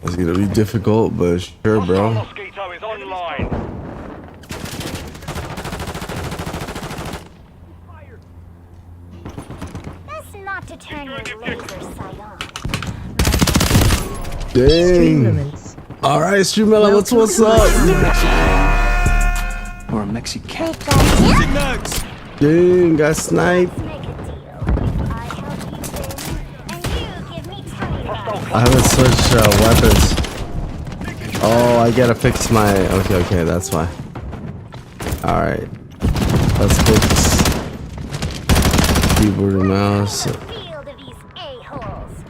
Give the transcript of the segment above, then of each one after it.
It's gonna be difficult, but sure, bro. Mosquito is online. That's not to turn your laser sight on. Dang. All right, Streamella, what's up? Or a Mexican. Dang, got sniped. Let's make a deal. I help you win, and you give me tiny bucks. I haven't switched weapons. Oh, I gotta fix my. Okay, that's fine. All right, let's fix keyboard and mouse. Field of these a-holes.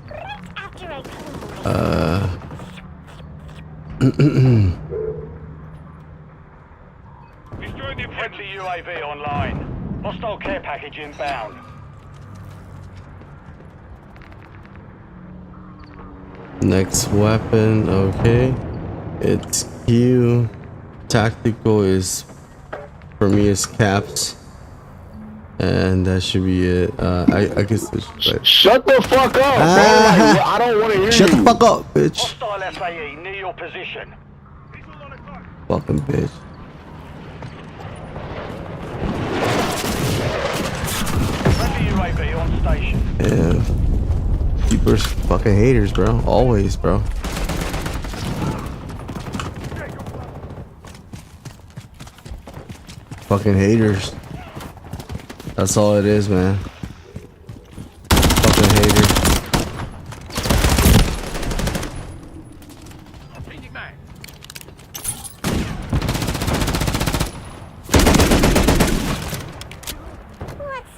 Right after I Destroy the friendly UAV online. Hostile care package inbound. Next weapon, okay. It's Q. Tactical is for me is caps, and that should be it. I guess this. Right. Shut the fuck up, bro. Like, I don't want to hear Shut you. the fuck up, bitch. Hostile SAE near your position. Fucking bitch. Friendly UAV on station. Yeah. Keepers fucking haters, bro. Always, bro. Fucking haters. That's all it is, man. Fucking haters.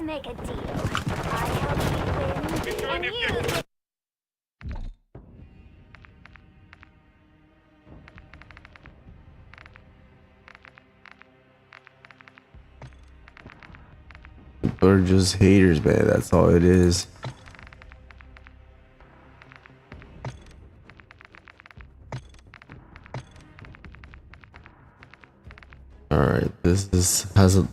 let's make a deal. I help you win, and you give People are just haters, man. That's all it is. All right, this has a.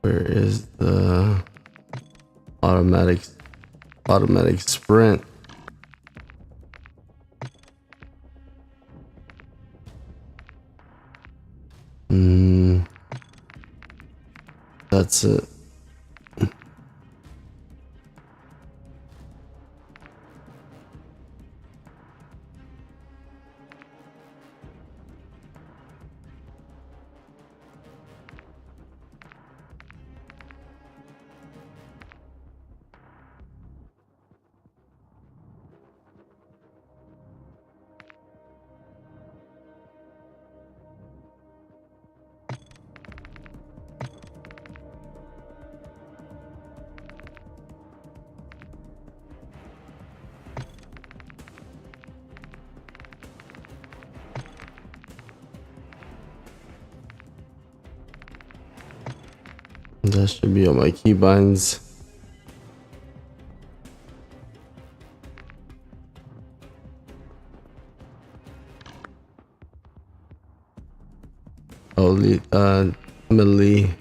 Where is the automatic sprint? That's it. That should be on my keybinds. Oh, Emily.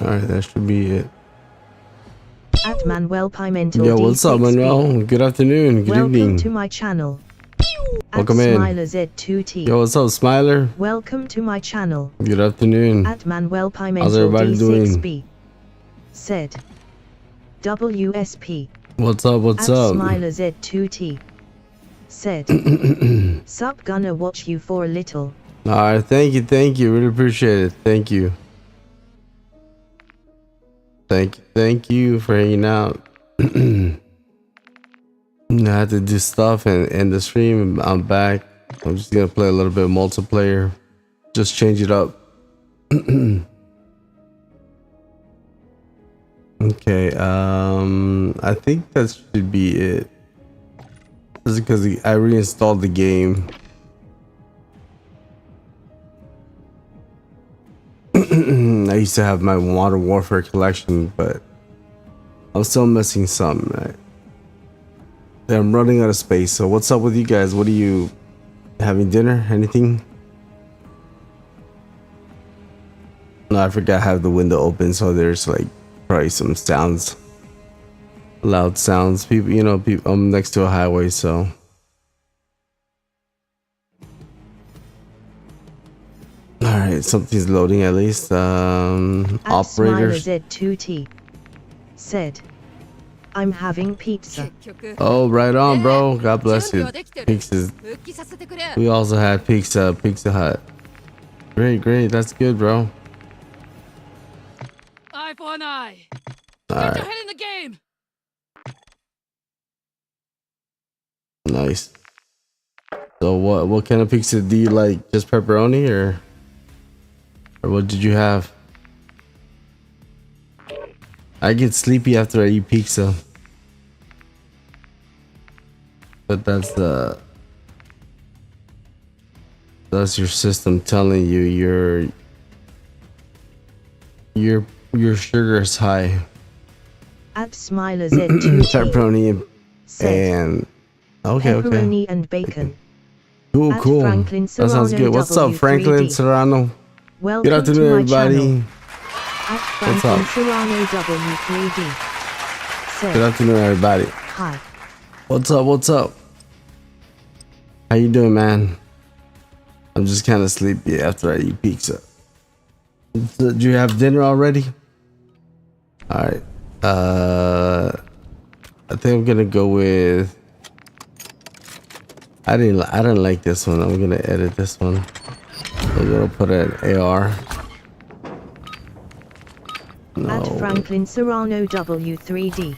Alright, that should be it. At Manuel Pimentel. Yo, what's up, Manuel? Good afternoon. Good evening. Welcome to my channel. Welcome in. Smiler Z2T. Yo, what's up, Smiler? Welcome to my channel. Good afternoon. At Manuel Pimentel. How's everybody doing? D6B. Said. WSP. What's up? What's at up? Smiler Z2T. Said. Sup, gonna watch you for a little. Alright, thank you. Really appreciate it. Thank you. Thank you for hanging out. I had to do stuff and end the stream. I'm back. I'm just gonna play a little bit of multiplayer. Just change it up. Okay, I think that should be it. This is because I reinstalled the game. I used to have my Modern Warfare collection, but I'm still missing some. Right? I'm running out of space. So what's up with you guys? What are you having dinner? Anything? No, I forgot I have the window open, so there's like probably some sounds, loud sounds. People, you know, I'm next to a highway, so. All right, something's loading at least. Operators. Z2T said, "I'm having pizza." Oh, right on, bro. God bless you. Pizzas. We also had Pizza Hut. Great. That's good, bro. Eye for an eye. All Get right. your head in the game. Nice. So what kind of pizza do you like? Just pepperoni or what did you have? I get sleepy after I eat pizza. But that's your system telling you your sugar is high. At Smiler Z2T Pepperoni said, and okay. pepperoni and bacon. Cool. At Franklin That sounds Serrano good. What's up, Franklin W3D? Serrano? Welcome Good afternoon, to my everybody. channel. At What's Franklin up? Serrano W3D said, Good afternoon, everybody. "Hi." What's up? How you doing, man? I'm just kind of sleepy after I eat pizza. Did you have dinner already? All right. I think I'm gonna go with. I didn't like this one. I'm gonna edit this one. I'm gonna put an AR. No. At Franklin Serrano W3D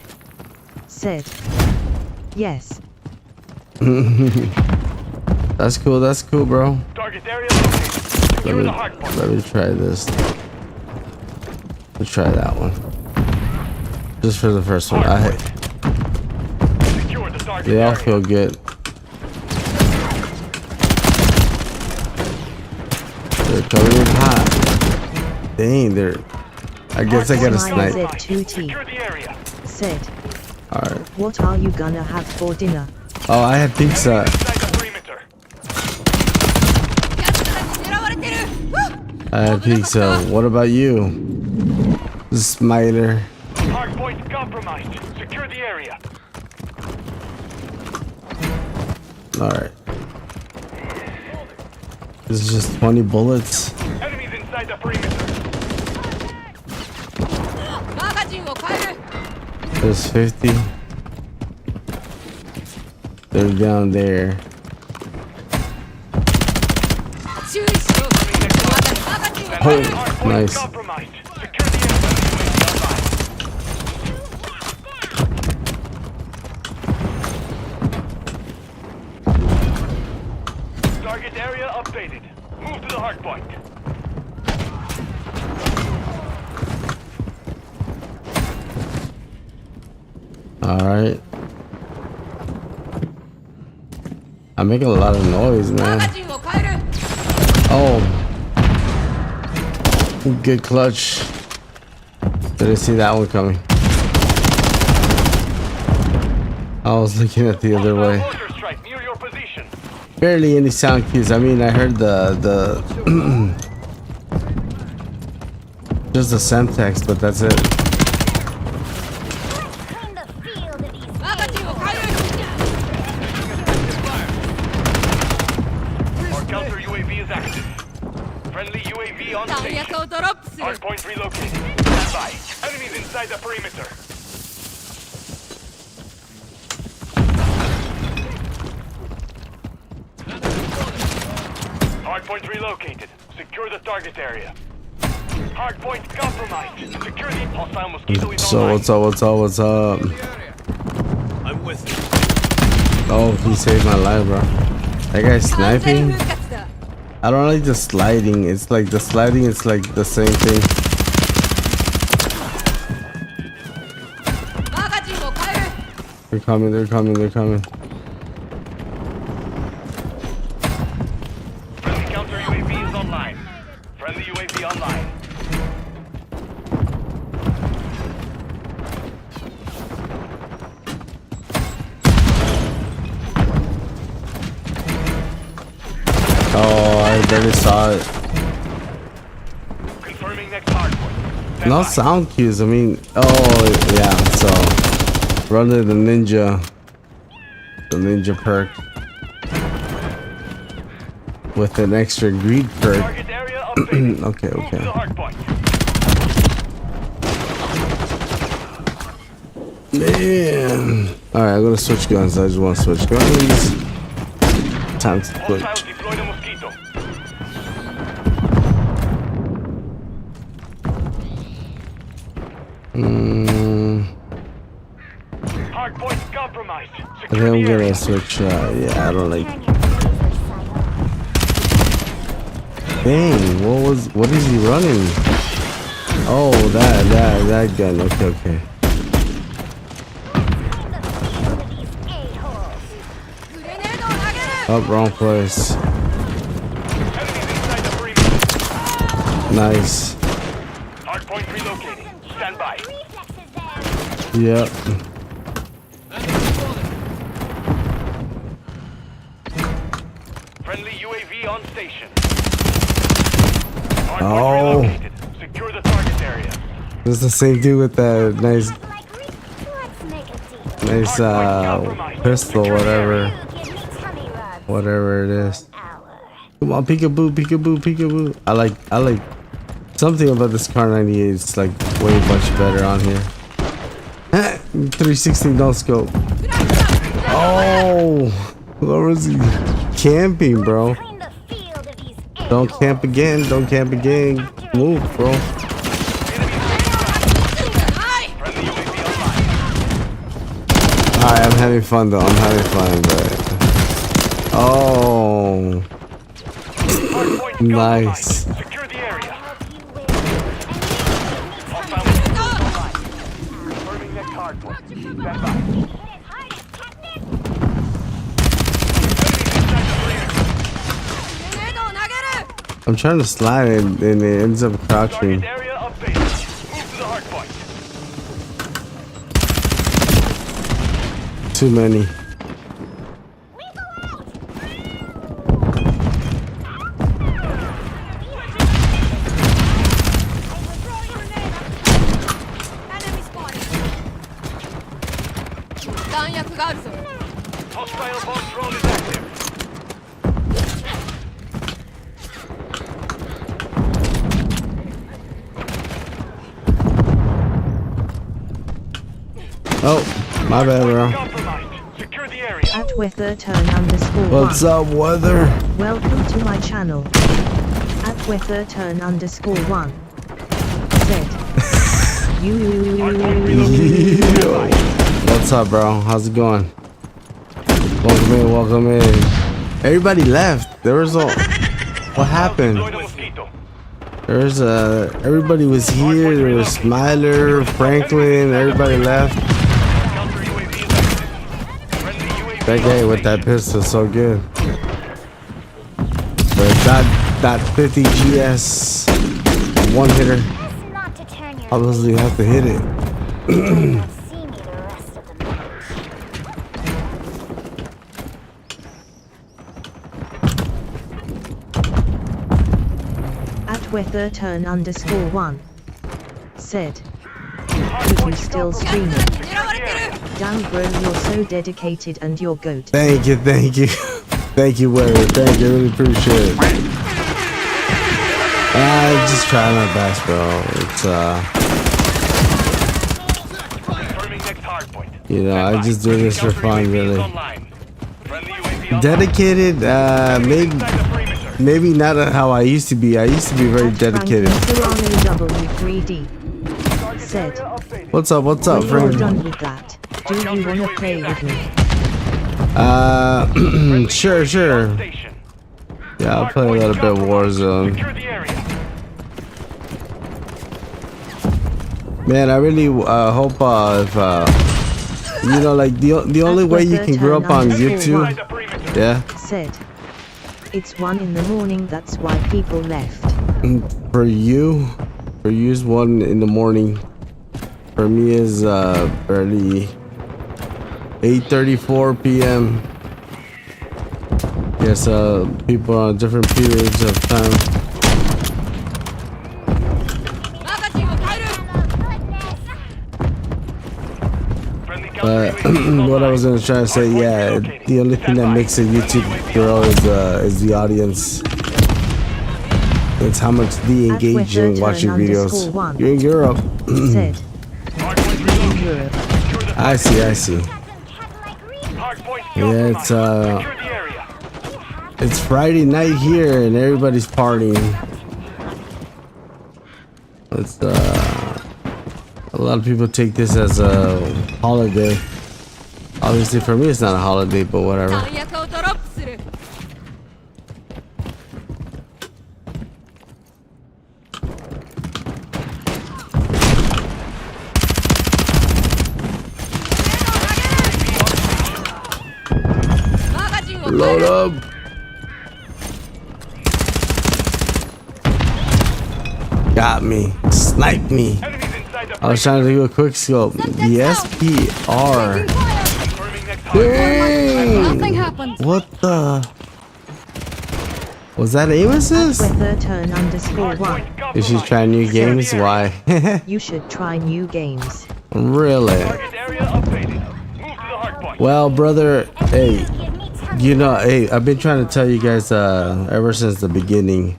said, "Yes." That's cool, bro. Target area located. Secure the hard point. Let me try this. Let's try that one. Just for the first one. Secure the target They all area. feel good. They're coming in hot. Dang, I guess I gotta Smiler snipe. Z2T Secure the area. said, Alright. "What are you gonna have for dinner?" Oh, I had pizza. Inside the perimeter. I had pizza. What about you? Smiler. Hard point compromised. Secure the area. Alright. This is just 20 bullets. Enemies inside the perimeter. There's 50. They're down there. Oh, Hard point nice. compromised. Secure the area. Target area updated. Move to the hard point. Alright. I'm making a lot of noise, man. Oh. Good clutch. Didn't see that one coming. I was looking at the other way. Mortar strike near your position. Barely any sound cues. I mean, I heard the Just a Semtex, but that's it. Clean the field of these Our counter UAV is active. Friendly UAV on station. Hardpoint relocated. Stand by. Enemies inside the perimeter. Hardpoint relocated. Secure the target area. Hardpoint compromised. Secure the hostile mosquito is So online. what's up? I'm with you. Oh, he saved my life, bro. That guy's sniping. I don't like the sliding. It's like the sliding. It's like the same thing. They're coming. They're coming. They're coming. Friendly counter UAV is online. Friendly UAV online. Oh, I barely saw it. Confirming next hardpoint. Stand No by. sound cues. I mean, oh yeah. So run to the ninja perk with an extra greed perk. Target area updated. Okay, Move to the okay. hardpoint. Man. All right, I'm gonna switch guns. I just want to switch guns. Time to Hostiles switch. deploy the mosquito. Hardpoint compromised. I Secure think I'm the area. gonna switch. Yeah, I don't like. turn your laser sight on. Dang, what is he running? Oh, that gun. Okay, okay. Clean the field of these a-holes. Oh, wrong place. Enemies inside the perimeter. Nice. Hardpoint relocating. Stand by. Reflexes there. Yep. Friendly UAV on station. Oh. Hardpoint relocated. Secure the target area. This is the same dude with that nice, Let's make a deal. nice pistol, whatever, You give me tummy rubs. whatever it is. Hour. Come on, peekaboo, peekaboo, peekaboo. I like something about this car 98. It's like way much better on here. 360 no scope. Oh, where was he? Camping, bro. Clean the field of these Don't a-holes. camp again. Don't camp again. Move, bro. Friendly UAV online. Alright, I'm having fun though. I'm having fun, but oh, Hardpoint nice. compromised. Secure the area. Help you win. And you give me Hostile tummy mosquito online. Confirming next hardpoint. Stand by. rubs. Hit it hard as catnip. Enemies inside the perimeter. I'm trying to slide and it ends up crouching. Target area updated. Move to the hardpoint. Too many. Hostile bomb drone is active. Oh, my bad, bro. Compromised. Secure the area. At Weather Turn _ What's 1. up, weather? Welcome to my channel. At Weather Turn _ 1. Z. Yo. What's up, bro? How's it going? Welcome in, welcome in. Everybody left. There was a. What happened? Deploy the mosquito. There's everybody was here. There was Smiler, Franklin. Everybody left. Counter UAV is active. Friendly UAV That guy on with that station. pistol is so good. But that 50 GS one hitter. Best not to turn your Obviously, you have to hit it. laser. See me the rest of the match. At Weather Turn _ 1. said. Could you still stream it? Damn bro, you're so dedicated and you're goat. Thank you. Thank you, Warrior. Thank you, really appreciate it. I just try my best, bro. It's Confirming next hardpoint. you know, I just do this for fun, really. Online. Friendly UAV online. Dedicated, maybe not how I used to be. I used to be very dedicated. W3D said. What's up, When you're friend? done with that, do you wanna play with me? Sure. Station. Yeah, I'll play a little bit of Warzone. Secure the area. Man, I really hope if you know, like the only way you can grow up on YouTube. Inside the perimeter. Yeah, Said. It's 1 in the morning, that's why people left. for you is 1 in the morning. For me is early 8:34 p.m. Yes, people on different periods of time. Friendly But counter UAV what I was online. gonna try to say, yeah, the only thing that makes a YouTube grow is the audience. It's how much they engage in watching videos. You're in Europe. Said. In Europe. I see. Hardpoint Yeah, it's Secure the area. it's Friday night here and everybody's partying. It's a lot of people take this as a holiday. Obviously for me it's not a holiday, but whatever. Load up. Got me. Sniped me. Enemies inside the I was trying to do a quick scope. The SPR. confirming next Dang. Nothing happened. What the? Was that aim assist? Weather turn _1. You should try new games? Why? You should try new games. Really? Target area updated. Move to the hardpoint. Well, brother, hey, you know, hey, I've been trying to tell you guys ever since the beginning.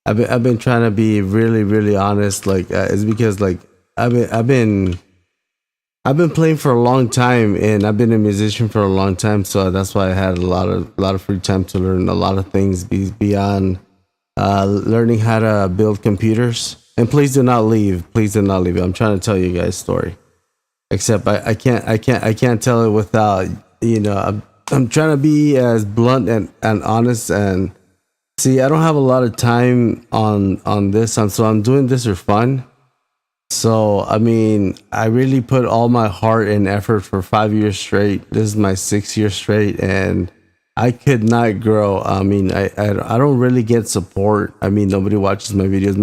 I've been trying to be really honest. Like it's because like I've been playing for a long time and I've been a musician for a long time, so that's why I had a lot of free time to learn a lot of things beyond learning how to build computers. And please do not leave. Please do not leave. I'm trying to tell you guys a story. Except I can't tell it without, you know, I'm trying to be as blunt and honest. And see, I don't have a lot of time on this, so I'm doing this for fun. So I mean, I really put all my heart and effort for 5 years straight. This is my 6th year straight, and I could not grow. I mean, I don't really get support. I mean, nobody watches my videos.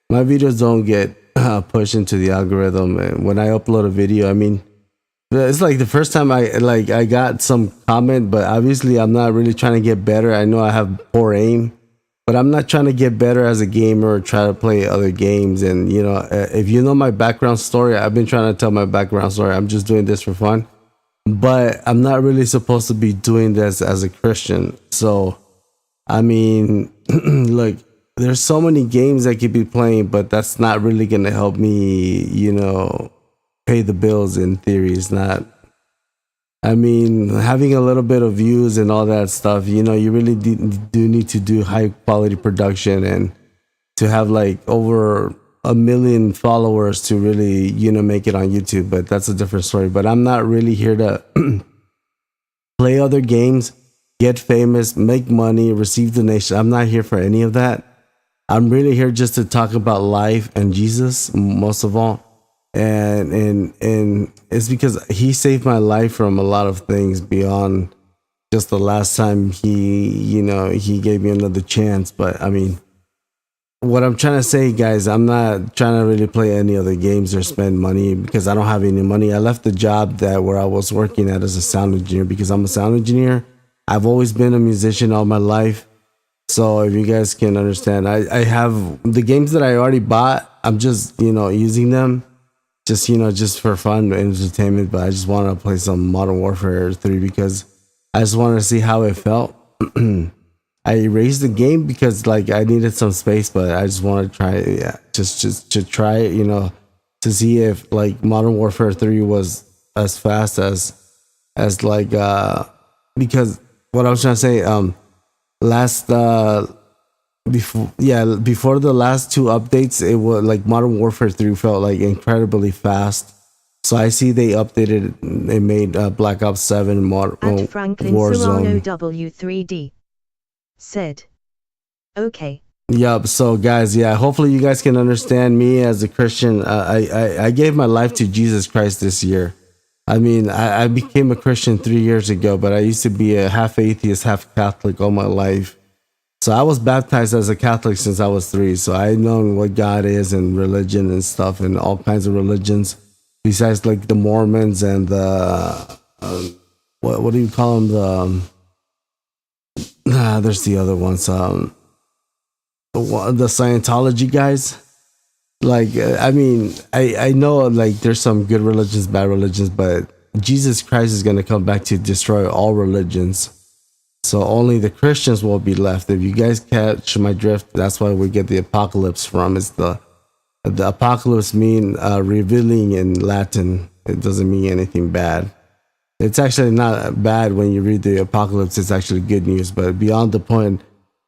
My videos don't get pushed into the algorithm, and when I upload a video, I mean, it's like the first time I got some comment, but obviously I'm not really trying to get better. I know I have poor aim, but I'm not trying to get better as a gamer or try to play other games. And you know, if you know my background story, I've been trying to tell my background story. I'm just doing this for fun, but I'm not really supposed to be doing this as a Christian. So I mean, look, there's so many games I could be playing, but that's not really gonna help me, you know, pay the bills. In theory, it's not. I mean, having a little bit of views and all that stuff, you know, you really do need to do high quality production and to have like over 1 million followers to really, you know, make it on YouTube. But that's a different story. But I'm not really here to play other games, get famous, make money, receive donations. I'm not here for any of that. I'm really here just to talk about life and Jesus, most of all. And it's because he saved my life from a lot of things beyond just the last time he gave me another chance. But I mean, what I'm trying to say, guys, I'm not trying to really play any other games or spend money because I don't have any money. I left the job where I was working at as a sound engineer because I'm a sound engineer. I've always been a musician all my life. So if you guys can understand, I have the games that I already bought. I'm just, using them just, just for fun and entertainment. But I just want to play some Modern Warfare 3 because I just wanted to see how it felt. I erased the game because like I needed some space, but I just want to try it. Yeah, just to try it, to see if like Modern Warfare 3 was as fast as like because what I was trying to say last before the last two updates, it was like Modern Warfare 3 felt like incredibly fast. So I see they updated, they made Black Ops 7 At Franklin Serrano W3D said, okay. Yup. So guys, yeah, hopefully you guys can understand me as a Christian. I gave my life to Jesus Christ this year. I mean, I became a Christian 3 years ago, but I used to be a half atheist, half Catholic all my life. So I was baptized as a Catholic since I was 3. So I know what God is and religion and stuff and all kinds of religions besides like the Mormons and the what do you call them? There's the other ones. The Scientology guys. Like, I mean, I know like there's some good religions, bad religions, but Jesus Christ is going to come back to destroy all religions. So only the Christians will be left. If you guys catch my drift, that's why we get the apocalypse from. It's the apocalypse mean revealing in Latin. It doesn't mean anything bad. It's actually not bad when you read the apocalypse. It's actually good news. But beyond the point,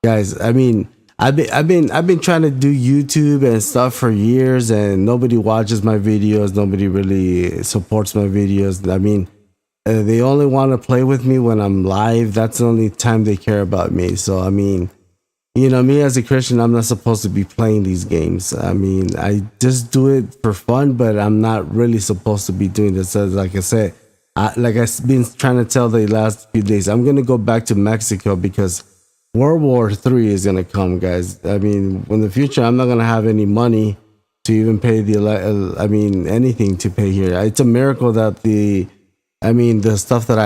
guys, I mean, I've been trying to do YouTube and stuff for years, and nobody watches my videos. Nobody really supports my videos. I mean, they only want to play with me when I'm live. That's the only time they care about me. So I mean, me as a Christian, I'm not supposed to be playing these games. I mean, I just do it for fun, but I'm not really supposed to be doing this. So like I said, like I've been trying to tell the last few days, I'm gonna go back to Mexico because World War III is gonna come, guys. I mean, in the future, I'm not gonna have any money to even pay anything to pay here. It's a miracle that the stuff that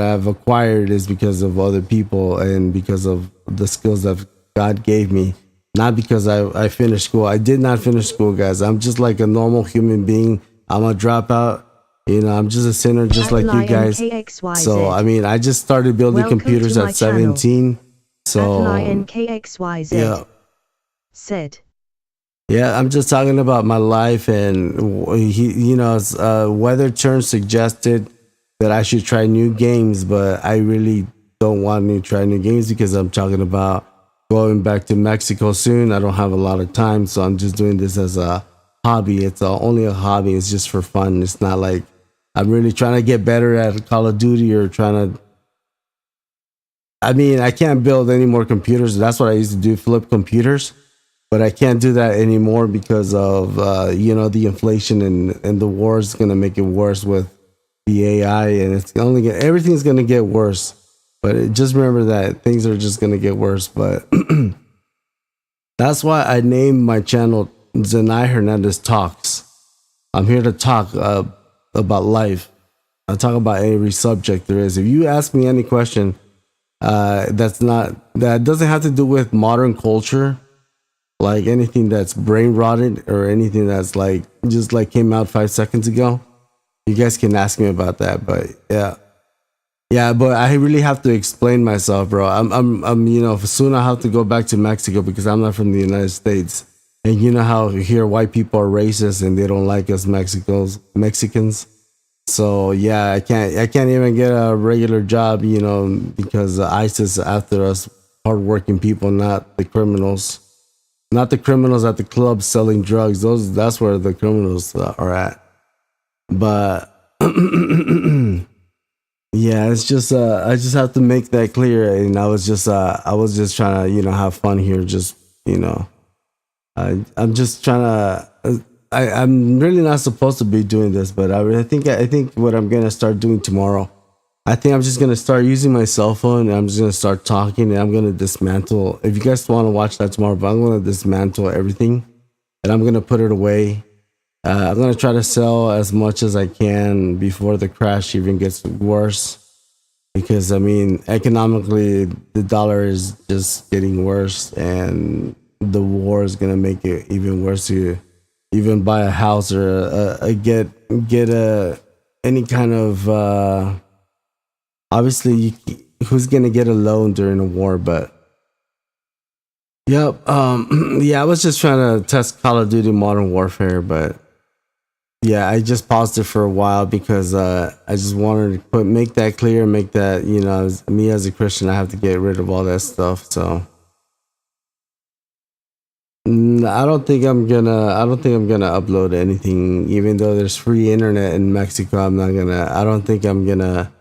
I've acquired is because of other people and because of the skills that God gave me, not because I finished school. I did not finish school, guys. I'm just like a normal human being. I'm a dropout. I'm just a sinner, just like you guys. So I mean, I just started building computers at 17. So yeah. Said. Yeah, I'm just talking about my life, and Weather Turn suggested that I should try new games, but I really don't want to try new games because I'm talking about going back to Mexico soon. I don't have a lot of time, so I'm just doing this as a hobby. It's only a hobby. It's just for fun. It's not like I'm really trying to get better at Call of Duty or trying to. I mean, I can't build any more computers. That's what I used to do, flip computers. But I can't do that anymore because of, the inflation and the war is going to make it worse with the AI. And everything's going to get worse. But just remember that things are just going to get worse. But that's why I named my channel Zinay Hernandez Talks. I'm here to talk about life. I talk about every subject there is. If you ask me any question that doesn't have to do with modern culture, like anything that's brain rotted or anything that's like just like came out 5 seconds ago, you guys can ask me about that. But yeah, but I really have to explain myself, bro. I'm soon I have to go back to Mexico because I'm not from the United States. And you know how here white people are racist and they don't like us Mexicans. So yeah, I can't even get a regular job, because ISIS is after us hardworking people, not the criminals. Not the criminals at the club selling drugs. That's where the criminals are at. But yeah, it's just I just have to make that clear. And I was just trying to have fun here. Just I'm just trying to. I'm really not supposed to be doing this, but I think what I'm gonna start doing tomorrow. I think I'm just going to start using my cell phone and I'm just going to start talking and I'm going to dismantle. If you guys want to watch that tomorrow, but I'm going to dismantle everything and I'm going to put it away. I'm going to try to sell as much as I can before the crash even gets worse. because I mean, economically, the dollar is just getting worse, and the war is gonna make it even worse to even buy a house or get a any kind of obviously who's gonna get a loan during a war. But yep, yeah, I was just trying to test Call of Duty Modern Warfare, but yeah, I just paused it for a while because I just wanted to make that clear, make that, you know, me as a Christian, I have to get rid of all that stuff. So I don't think I'm gonna upload anything, even though there's free internet in Mexico. I don't think I'm gonna.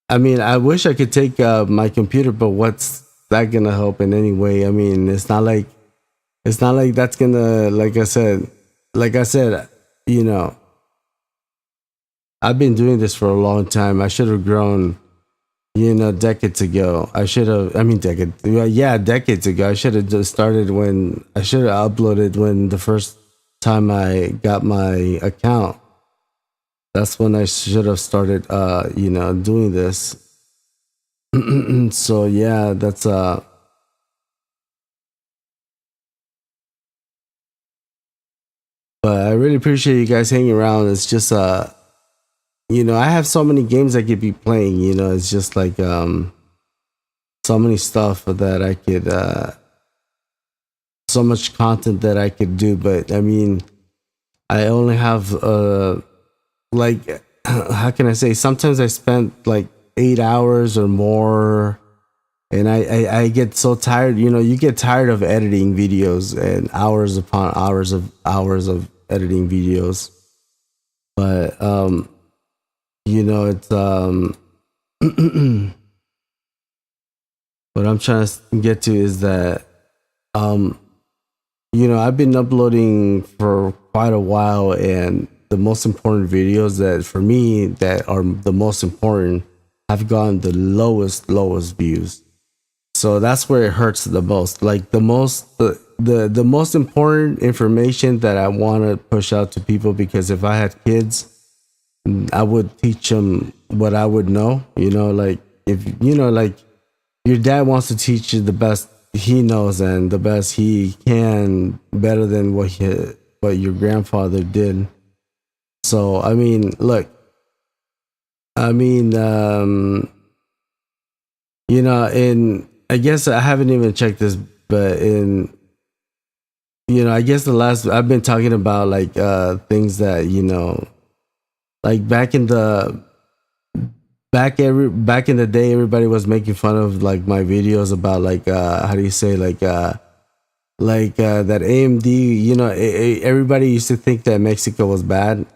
I mean, I wish I could take my computer, but what's that gonna help in any way? I mean, it's not like that's gonna, like I said, you know, I've been doing this for a long time. I should have grown, you know, decades ago. Decades ago. I should have just started I should have uploaded when the first time I got my account. That's when I should have started, you know, doing this. So yeah, that's but I really appreciate you guys hanging around. It's just you know, I have so many games I could be playing, you know, it's just like so many stuff that I could so much content that I could do, but I mean, I only have like how can I say, sometimes I spend like 8 hours or more, and I get so tired, you know, you get tired of editing videos and hours upon hours of editing videos. But you know, it's what I'm trying to get to is that you know, I've been uploading for quite a while, and the most important videos that for me that are the most important have gotten the lowest views. So that's where it hurts the most. Like the most important information that I want to push out to people, because if I had kids, I would teach them what I would know. You know, like if you know, like your dad wants to teach you the best he knows and the best he can, better than what your grandfather did. So I mean, look, I mean, you know, I guess I haven't even checked this, but you know, I guess I've been talking about like things that, you know, like back in the day, everybody was making fun of like my videos about like how do you say, like that AMD, you know, everybody used to think that Mexico was bad.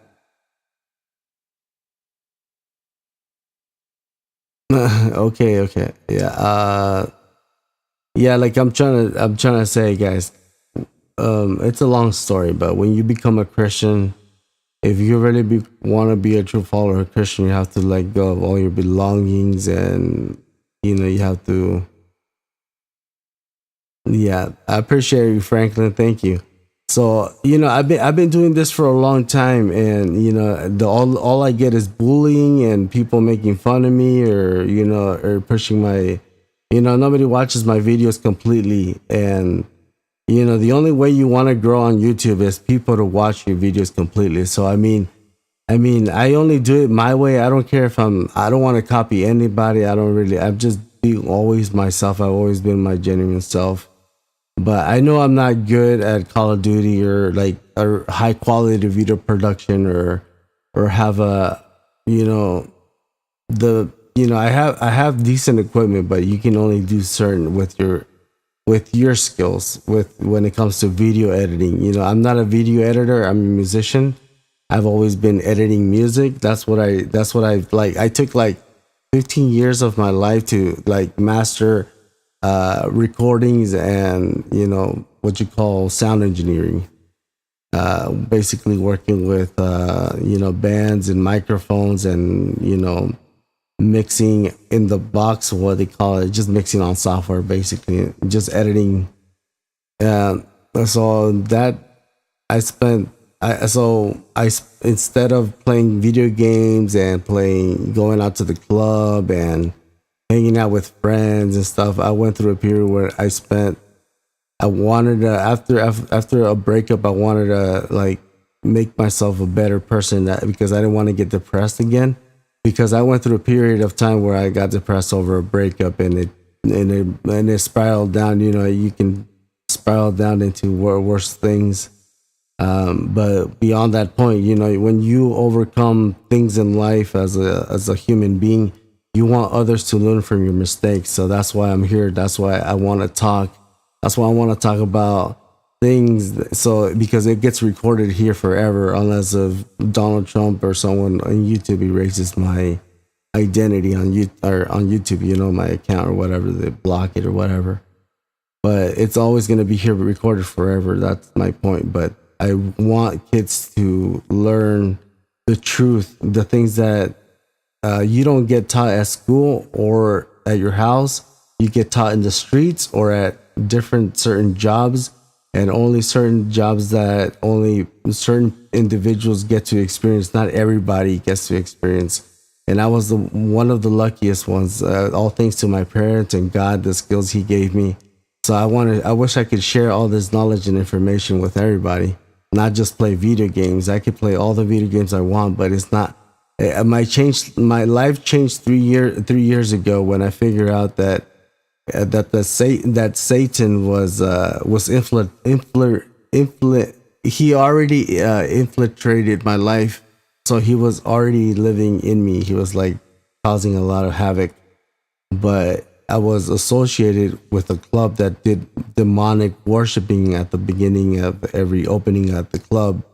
Okay, yeah, yeah, like I'm trying to say, guys, it's a long story, but when you become a Christian, if you really want to be a true follower of Christian, you have to let go of all your belongings, and you know, you have to. Yeah, I appreciate you, Franklin. Thank you. So you know, I've been doing this for a long time, and you know, all I get is bullying and people making fun of me, or you know, or pushing my, you know, nobody watches my videos completely, and you know, the only way you want to grow on YouTube is people to watch your videos completely. So I mean, I only do it my way. I don't care if I don't want to copy anybody. I'm just being always myself. I've always been my genuine self. But I know I'm not good at Call of Duty or like a high quality video production or have a, you know, I have decent equipment, but you can only do certain with your skills when it comes to video editing. You know, I'm not a video editor. I'm a musician. I've always been editing music. That's what I like. I took like 15 years of my life to like master recordings and, you know, what you call sound engineering. Basically working with you know, bands and microphones and, you know, mixing in the box, what they call it, just mixing on software, basically just editing. So that I spent instead of playing video games and going out to the club and hanging out with friends and stuff, I went through a period where I wanted to, after a breakup, I wanted to like make myself a better person, because I didn't want to get depressed again, because I went through a period of time where I got depressed over a breakup, and it spiraled down. You know, you can spiral down into worse things. But beyond that point, you know, when you overcome things in life as a human being, you want others to learn from your mistakes. So that's why I'm here. That's why I want to talk. That's why I want to talk about things. So because it gets recorded here forever, unless if Donald Trump or someone on YouTube erases my identity on YouTube, you know, my account or whatever, they block it or whatever. But it's always going to be here recorded forever. That's my point. But I want kids to learn the truth, the things that you don't get taught at school or at your house. You get taught in the streets or at different certain jobs, and only certain jobs that only certain individuals get to experience. Not everybody gets to experience. And I was one of the luckiest ones, all thanks to my parents and God, the skills He gave me. So I wish I could share all this knowledge and information with everybody, not just play video games. I could play all the video games I want, but it's not. My life changed 3 years ago when I figured out that Satan was he already infiltrated my life, so he was already living in me. He was like causing a lot of havoc, but I was associated with a club that did demonic worshiping at the beginning of every opening at the club.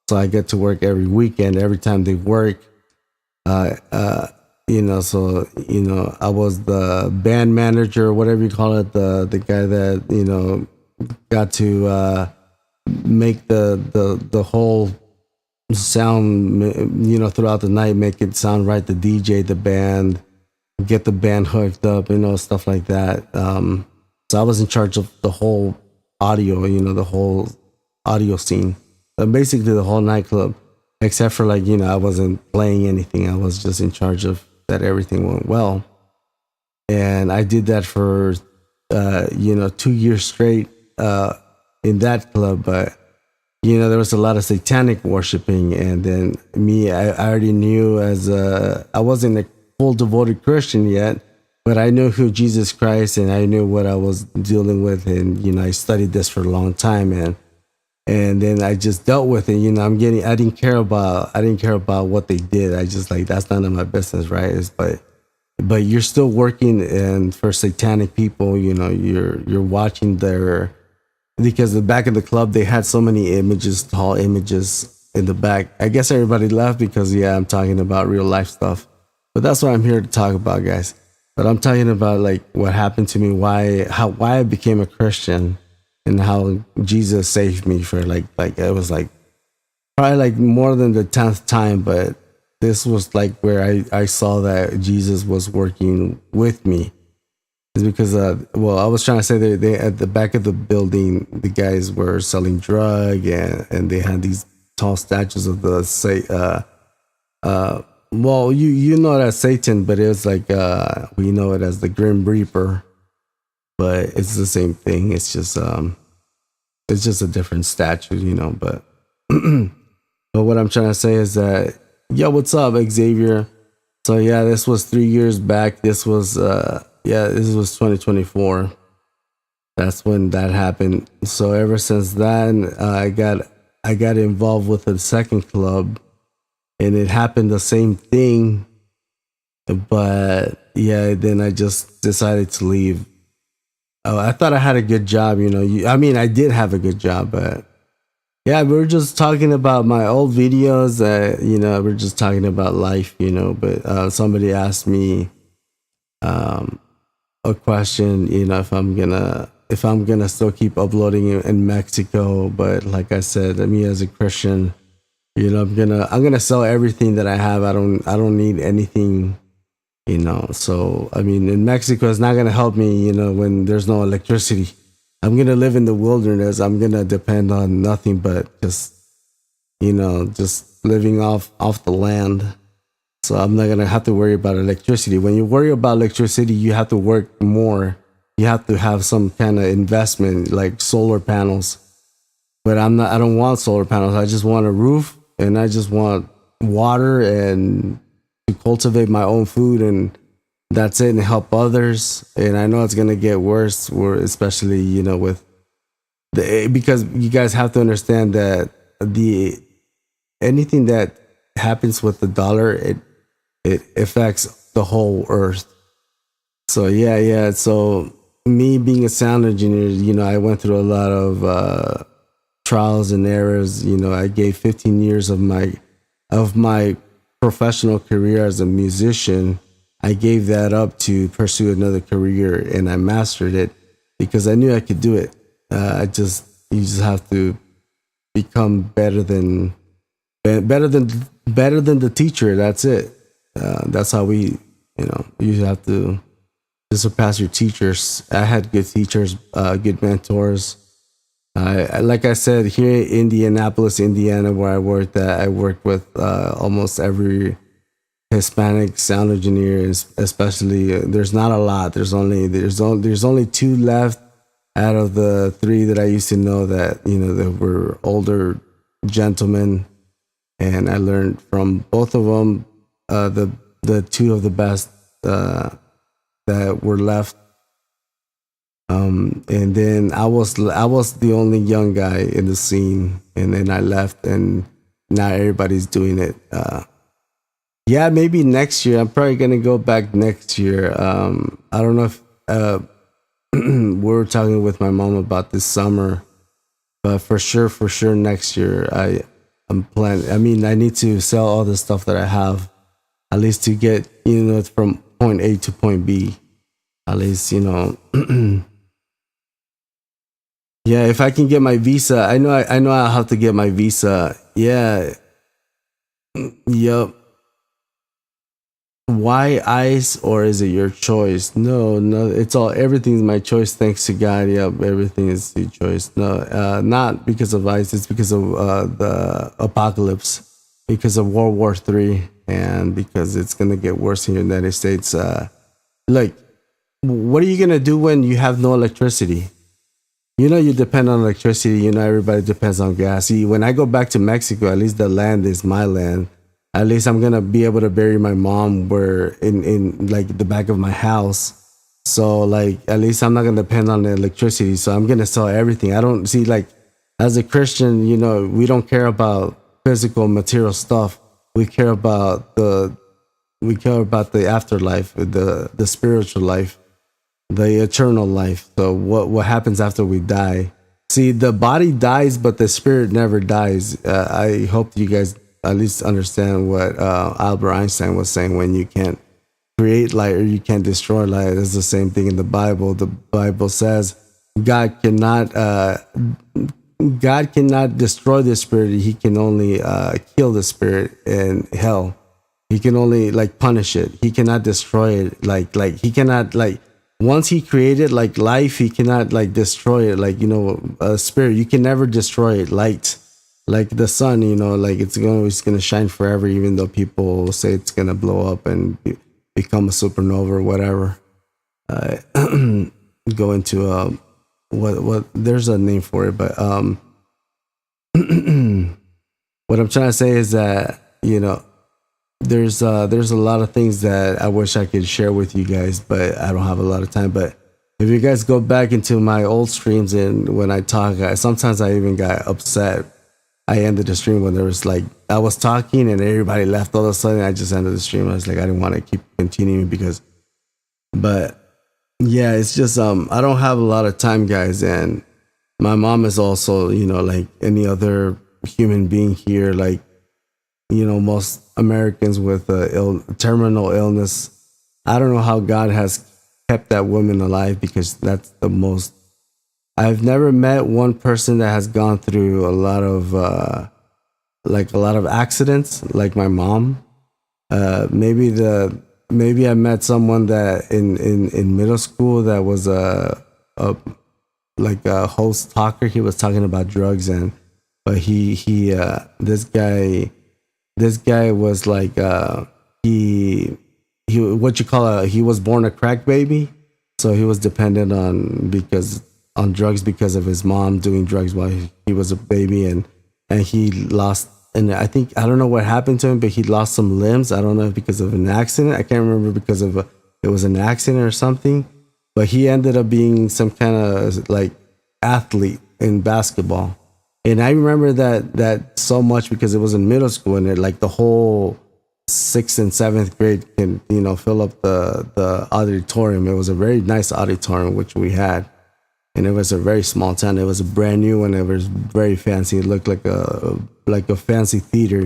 So I get to work every weekend. Every time they work, you know, so, you know, I was the band manager, whatever you call it, the guy that, you know, got to make the whole sound, you know, throughout the night, make it sound right, the DJ, the band, get the band hooked up, you know, stuff like that. So I was in charge of the whole audio, you know, the whole audio scene, basically the whole nightclub, except for, like, you know, I wasn't playing anything. I was just in charge of that everything went well. And I did that for, 2 years straight in that club. But, you know, there was a lot of satanic worshiping. And then I already knew I wasn't a full devoted Christian yet, but I knew who Jesus Christ, and I knew what I was dealing with. And, you know, I studied this for a long time, and then I just dealt with it. You know, I didn't care about what they did. I just, like, that's none of my business, right? But you're still working, and for satanic people, you know, you're watching because the back of the club, they had so many images, tall images in the back. I guess everybody left because, yeah, I'm talking about real life stuff. But that's what I'm here to talk about, guys. But I'm talking about, like, what happened to me, why I became a Christian, and how Jesus saved me for like it was like probably like more than the 10th time, but this was like where I saw that Jesus was working with me. It's because I was trying to say they at the back of the building, the guys were selling drug, and they had these tall statues of you know it as Satan, but it was like we know it as the Grim Reaper. But it's the same thing. It's just a different statue, you know. But but what I'm trying to say is that, yo, what's up, Xavier? So yeah, this was 3 years back. This was 2024. That's when that happened. So ever since then, I got involved with a second club, and it happened the same thing. But yeah, then I just decided to leave. Oh, I thought I had a good job, you know. I mean, I did have a good job, but yeah, we were just talking about my old videos. You know, we're just talking about life, you know. But somebody asked me a question, you know, if I'm gonna still keep uploading in Mexico. But like I said, me as a Christian, you know, I'm gonna sell everything that I have. I don't need anything. You know, so, I mean, in Mexico, it's not going to help me, you know, when there's no electricity. I'm going to live in the wilderness. I'm going to depend on nothing but just, just living off the land. So I'm not gonna have to worry about electricity. When you worry about electricity, you have to work more. You have to have some kind of investment like solar panels. But I don't want solar panels. I just want a roof, and I just want water and to cultivate my own food, and that's it, and help others. And I know it's gonna get worse, especially with because you guys have to understand that anything that happens with the dollar, it affects the whole earth. So yeah. So me being a sound engineer, I went through a lot of trials and errors. I gave 15 years of my professional career as a musician. I gave that up to pursue another career, and I mastered it because I knew I could do it. You just have to become better than the teacher. That's it. That's how you have to surpass your teachers. I had good teachers, good mentors. Like I said, here in Indianapolis, Indiana, where I worked with almost every Hispanic sound engineer, especially. There's not a lot. There's only two left out of the three that I used to know that that were older gentlemen, and I learned from both of them. The two of the best that were left. And then I was the only young guy in the scene, and then I left, and now everybody's doing it. Yeah, maybe next year. I'm probably gonna go back next year. I don't know if we were talking with my mom about this summer, but for sure next year I'm planning. I mean, I need to sell all the stuff that I have, at least to get from point A to point B. At least yeah, if I can get my visa, I know I'll have to get my visa. Yeah. Yup. Why ice, or is it your choice? No, everything's my choice, thanks to God. Yep, everything is your choice. No, not because of ice, it's because of the apocalypse, because of World War III, and because it's gonna get worse in the United States. Like, what are you gonna do when you have no electricity? You depend on electricity. Everybody depends on gas. See, when I go back to Mexico, at least the land is my land. At least I'm gonna be able to bury my mom in like the back of my house. So like, at least I'm not gonna depend on the electricity. So I'm gonna sell everything. I don't see, like, as a Christian, we don't care about physical material stuff. We care about the afterlife, the spiritual life, the eternal life. So what happens after we die? See, the body dies, but the spirit never dies. I hope you guys at least understand what Albert Einstein was saying. When you can't create light or you can't destroy light, it's the same thing in the Bible. The Bible says God cannot destroy the spirit. He can only kill the spirit in hell. He can only punish it. He cannot destroy it. Like he cannot, once he created life, he cannot destroy it. A spirit, you can never destroy it. Light, like the sun, it's gonna shine forever, even though people say it's gonna blow up and become a supernova or whatever. Go into what there's a name for it, but what I'm trying to say is that there's a lot of things that I wish I could share with you guys, but I don't have a lot of time. But if you guys go back into my old streams, and when I talk, sometimes I even got upset. I ended the stream when there was I was talking and everybody left all of a sudden. I just ended the stream. I was like, I didn't want to keep continuing but yeah, it's just I don't have a lot of time, guys, and my mom is also like any other human being here, most Americans with terminal illness. I don't know how God has kept that woman alive, because that's the most. I've never met one person that has gone through a lot of accidents like my mom. Maybe I met someone that in middle school that was a host talker. He was talking about drugs, and but this guy was like he what you call he was born a crack baby, so he was dependent on drugs because of his mom doing drugs while he was a baby, and he lost, and I don't know what happened to him, but he lost some limbs. I don't know if because of an accident. I can't remember because of it was an accident or something, but he ended up being some kind of like athlete in basketball. And I remember that so much because it was in middle school, and like the whole 6th and 7th grade can fill up the auditorium. It was a very nice auditorium which we had, and it was a very small town. It was a brand new one. It was very fancy. It looked like a fancy theater,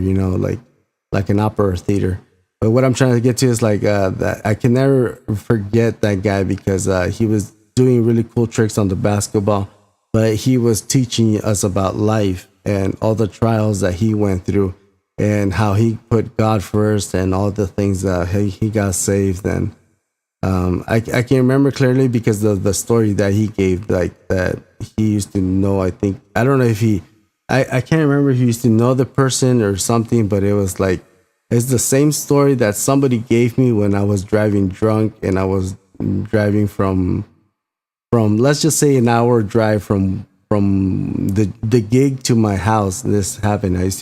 like an opera theater. But what I'm trying to get to is like that I can never forget that guy because he was doing really cool tricks on the basketball, but he was teaching us about life and all the trials that he went through and how he put God first and all the things that he got saved. And I can remember clearly because of the story that he gave, like that he used to know, I don't know if I can't remember if he used to know the person or something, but it was like, it's the same story that somebody gave me when I was driving drunk, and I was driving from let's just say an hour drive from the gig to my house. This happened. I used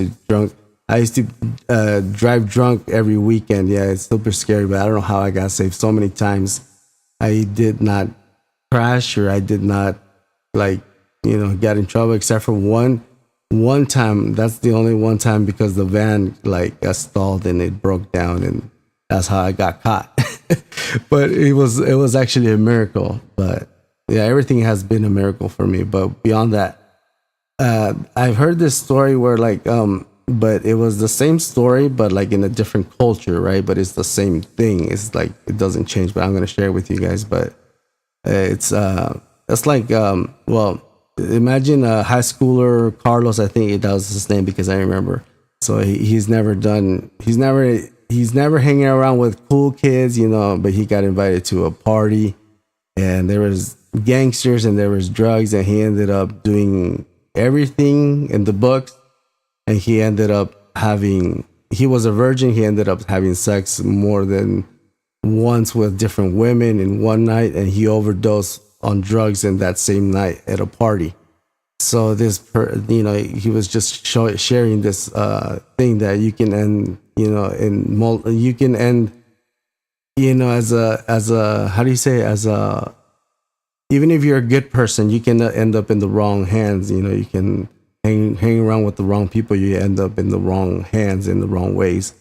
to drive drunk every weekend. Yeah, it's super scary, but I don't know how I got saved so many times. I did not crash, or I did not get in trouble except for one time. That's the only one time, because the van got stalled and it broke down, and that's how I got caught. But it was actually a miracle. But yeah, everything has been a miracle for me. But beyond that, I've heard this story where but it was the same story, but like in a different culture, right? But it's the same thing. It's like it doesn't change. But I'm gonna share it with you guys. But it's like well, imagine a high schooler, Carlos. I think that was his name because I remember. So he's never hanging around with cool kids, But he got invited to a party, and there was gangsters and there was drugs, and he ended up doing everything in the books. And he ended up he was a virgin. He ended up having sex more than once with different women in one night, and he overdosed on drugs in that same night at a party. So he was just sharing this thing that you can end, you can end, as a how do you say, even if you're a good person, you can end up in the wrong hands. You can hang around with the wrong people, you end up in the wrong hands in the wrong ways.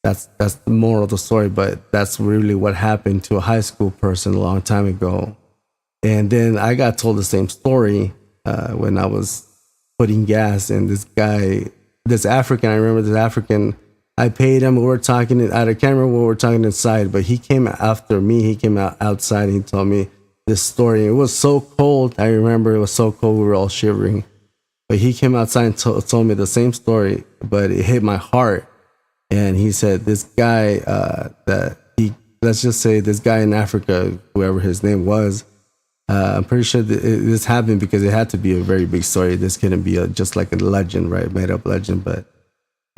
That's the moral of the story, but that's really what happened to a high school person a long time ago. And then I got told the same story when I was putting gas, and this African, I remember this African, I paid him, we were talking, I can't remember what we were talking inside, but he came after me, he came out outside, and he told me this story. It was so cold, I remember it was so cold, we were all shivering. But he came outside and told me the same story, but it hit my heart. And he said, this guy, let's just say this guy in Africa, whoever his name was, I'm pretty sure this happened because it had to be a very big story. This couldn't be just like a legend, right? Made up legend. But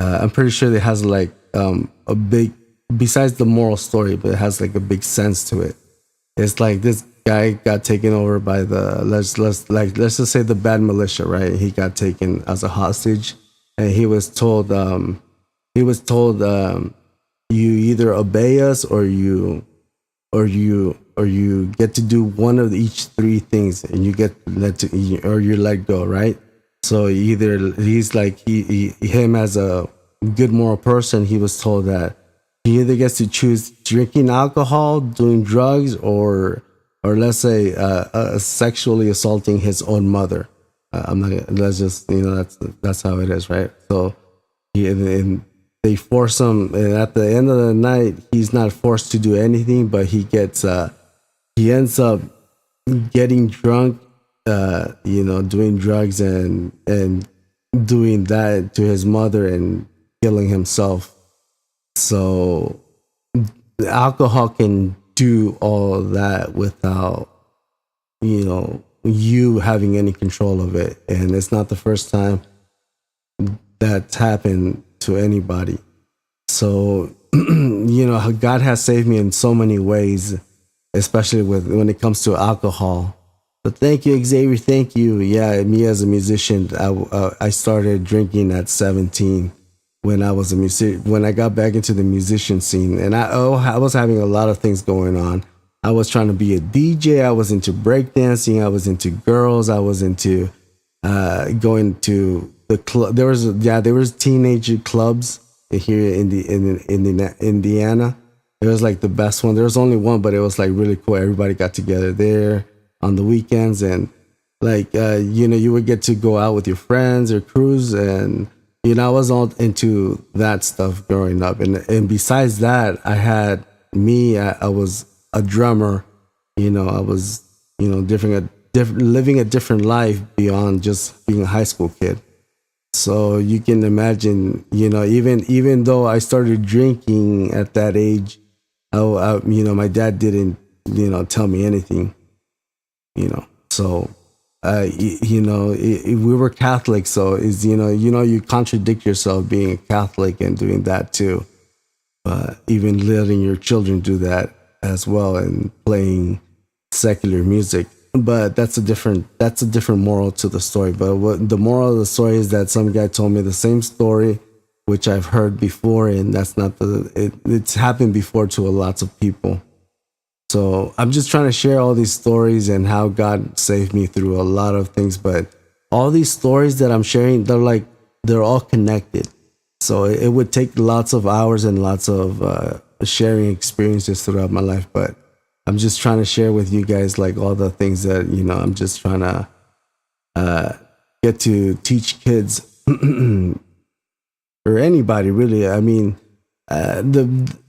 I'm pretty sure it has like a big, besides the moral story, but it has like a big sense to it. It's like this guy got taken over by let's just say the bad militia, right? He got taken as a hostage, and he was told you either obey us or you get to do one of each three things, and you get or you're let go, right? So either he's like him as a good moral person, he was told that he either gets to choose drinking alcohol, doing drugs, or let's say sexually assaulting his own mother. I'm not. Let's just that's how it is, right? So and they force him, and at the end of the night, he's not forced to do anything, but he ends up getting drunk, doing drugs and doing that to his mother and killing himself. So the alcohol can do all that without you having any control of it. And it's not the first time that's happened to anybody. So, God has saved me in so many ways, especially when it comes to alcohol. But thank you, Xavier. Thank you. Yeah, me as a musician, I started drinking at 17 when I was a when I got back into the musician scene, and I was having a lot of things going on. I was trying to be a DJ. I was into breakdancing. I was into girls. I was into going to the club. There was teenage clubs here in Indiana. It was like the best one. There was only one, but it was like really cool. Everybody got together there on the weekends, and like you would get to go out with your friends or cruise, and I was all into that stuff growing up. And besides that, I was a drummer. I was living a different life beyond just being a high school kid. So you can imagine, even though I started drinking at that age, my dad didn't, tell me anything, So, we were Catholic, so you contradict yourself being a Catholic and doing that too. But even letting your children do that as well and playing secular music. But that's a different moral to the story. But what the moral of the story is that some guy told me the same story, which I've heard before, and that's not it's happened before to lots of people. So I'm just trying to share all these stories and how God saved me through a lot of things. But all these stories that I'm sharing, they're all connected. So it would take lots of hours and lots of sharing experiences throughout my life. But I'm just trying to share with you guys like all the things that, I'm just trying to get to teach kids or anybody really. I mean,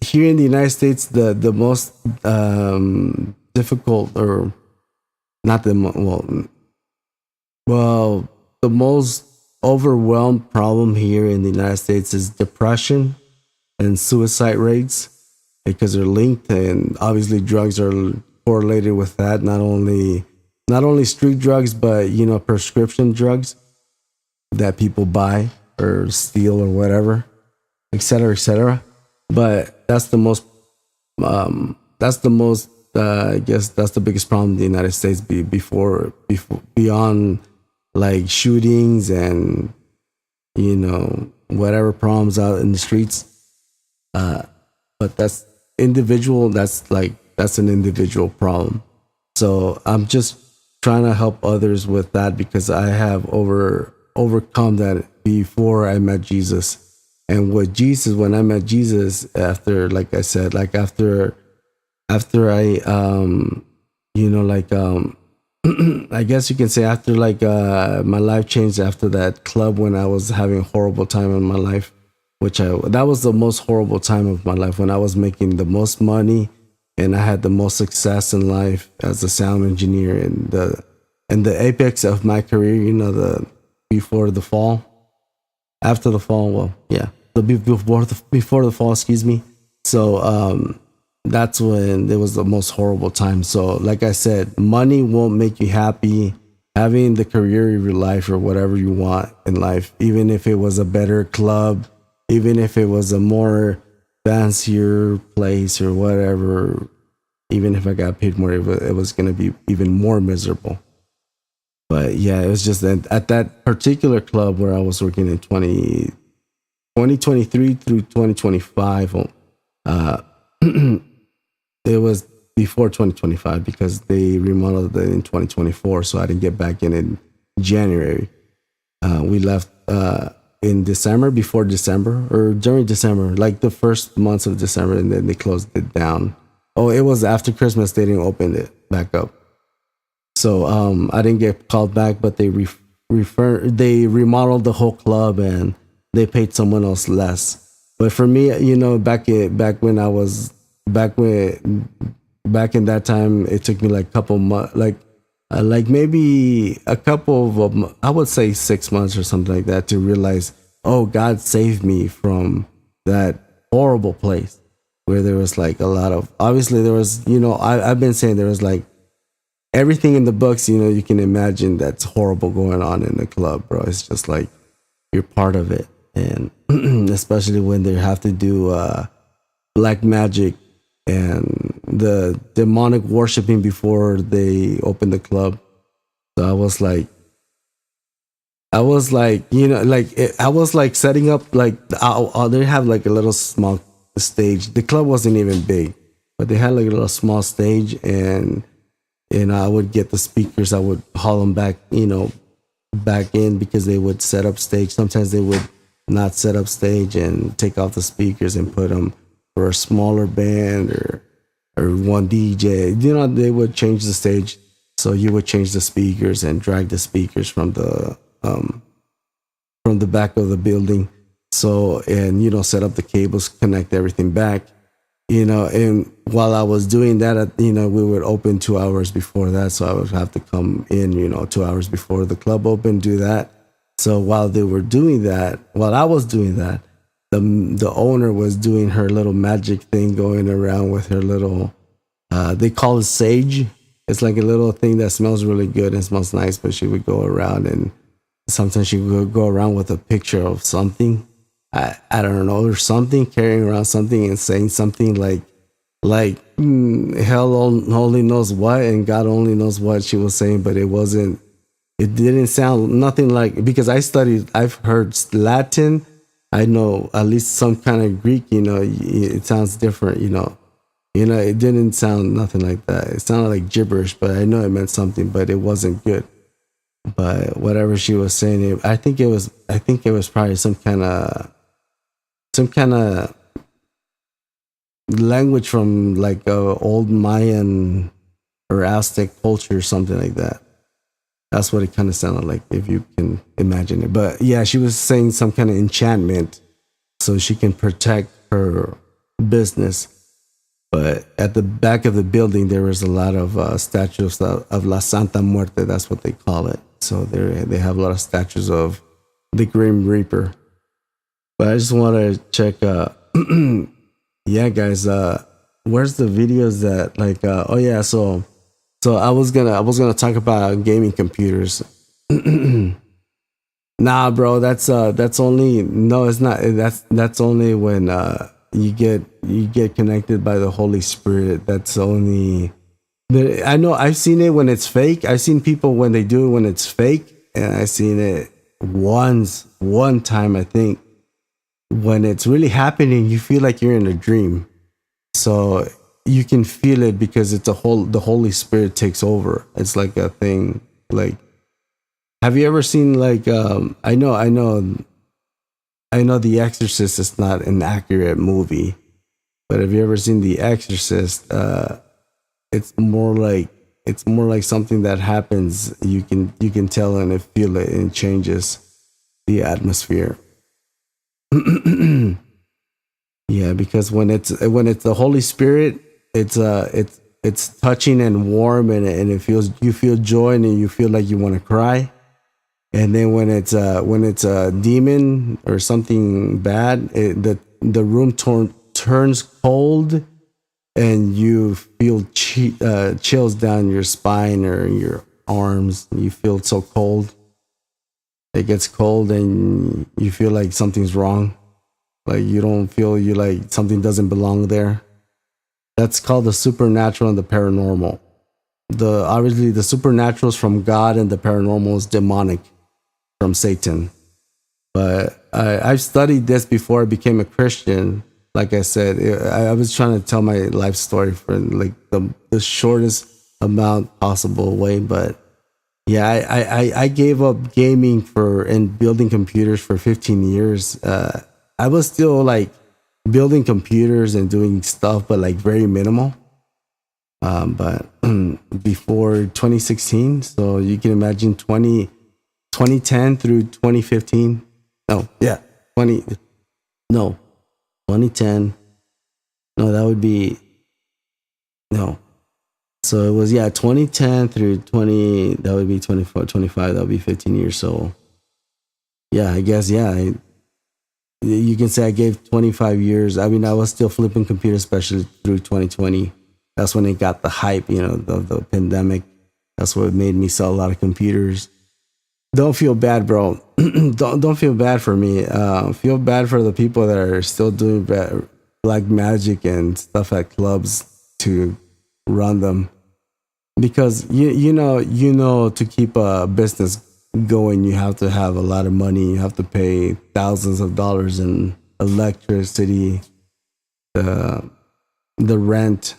here in the United States, the most difficult, or not the the most overwhelmed problem here in the United States is depression and suicide rates, because they're linked, and obviously drugs are correlated with that. Not only street drugs, but prescription drugs that people buy or steal or whatever, etc., etc. But that's the most I guess that's the biggest problem in the United States before beyond like shootings and whatever problems out in the streets. But that's individual. That's an individual problem. So I'm just trying to help others with that, because I have overcome that before I met Jesus. And with Jesus, when I met Jesus, after, like I said, after I, I guess you can say after my life changed after that club, when I was having a horrible time in my life, that was the most horrible time of my life, when I was making the most money and I had the most success in life as a sound engineer, and the apex of my career, before the fall. After the fall, before the fall, excuse me. So that's when it was the most horrible time. So like I said, money won't make you happy. Having the career of your life or whatever you want in life, even if it was a better club, even if it was a more fancier place or whatever, even if I got paid more, it was going to be even more miserable. But yeah, it was just at that particular club where I was working in 2023 through 2025. It was before 2025 because they remodeled it in 2024. So I didn't get back in January. We left in December, before December, or during December, like the first months of December, and then they closed it down. Oh, it was after Christmas. They didn't open it back up. So I didn't get called back, but they remodeled the whole club and they paid someone else less. But for me, back in that time, it took me like a couple months, like maybe a couple of, I would say 6 months or something like that, to realize, oh, God saved me from that horrible place where there was like a lot of, obviously there was, I've been saying there was like everything in the books, you can imagine that's horrible going on in the club, bro. It's just like you're part of it. and especially when they have to do black magic and the demonic worshiping before they open the club. So I was like, you know, I was like setting up, like, they have like a little small stage. The club wasn't even big, but they had like a little small stage, and I would get the speakers. I would haul them back, you know, back in, because they would set up stage. Sometimes they would not set up stage and take off the speakers and put them for a smaller band or one DJ. You know, they would change the stage. So you would change the speakers and drag the speakers from the back of the building. So, and, you know, set up the cables, connect everything back, you know. And while I was doing that, you know, we would open 2 hours before that. So I would have to come in, you know, 2 hours before the club opened, do that. So while they were doing that, while I was doing that, the owner was doing her little magic thing, going around with her little, they call it sage. It's like a little thing that smells really good and smells nice, but she would go around, and sometimes she would go around with a picture of something. I don't know, or something, carrying around something and saying something like hell only knows what and God only knows what she was saying, but it didn't sound nothing like, because I've heard Latin. I know at least some kind of Greek, you know, it sounds different, you know. You know, it didn't sound nothing like that. It sounded like gibberish, but I know it meant something, but it wasn't good. But whatever she was saying, I think it was probably some kind of language from like old Mayan or Aztec culture or something like that. That's what it kind of sounded like, if you can imagine it. But yeah, she was saying some kind of enchantment so she can protect her business. But at the back of the building, there was a lot of statues of La Santa Muerte. That's what they call it. So they have a lot of statues of the Grim Reaper. But I just want to check. Yeah, guys. Where's the videos that like? Oh yeah. So I was gonna talk about gaming computers. Nah, bro. That's only, no, it's not. That's only when you get connected by the Holy Spirit. That's only. I know I've seen it when it's fake. I've seen people when they do it when it's fake, and I've seen it one time, I think, when it's really happening. You feel like you're in a dream, so you can feel it because it's the Holy Spirit takes over. It's like a thing. Like, have you ever seen like I know The Exorcist is not an accurate movie, but have you ever seen The Exorcist? It's more like something that happens. You can tell and feel it, and it changes the atmosphere. Yeah, because when it's the Holy Spirit, it's touching and warm, and you feel joy, and you feel like you want to cry. And then when it's a demon or something bad, the room turns cold, and you feel chills down your spine or your arms. You feel so cold. It gets cold, and you feel like something's wrong. Like you like something doesn't belong there. That's called the supernatural and the paranormal. Obviously the supernatural is from God, and the paranormal is demonic, from Satan. But I've studied this before I became a Christian. Like I said, I was trying to tell my life story for like the shortest amount possible way. But yeah, I gave up gaming and building computers for 15 years. I was still like building computers and doing stuff, but like very minimal. But before 2016, so you can imagine 2010 through 2015. Oh yeah, 2010. No, that would be no. So it was 2010 through 20. That would be 24, 25. That would be 15 years. So yeah, I guess you can say I gave 25 years. I mean, I was still flipping computers, especially through 2020. That's when it got the hype, the pandemic. That's what made me sell a lot of computers. don't feel bad, bro. Don't feel bad for me. Feel bad for the people that are still doing black magic and stuff at clubs to run them, because you know to keep a business going, you have to have a lot of money. You have to pay thousands of dollars in electricity, the rent,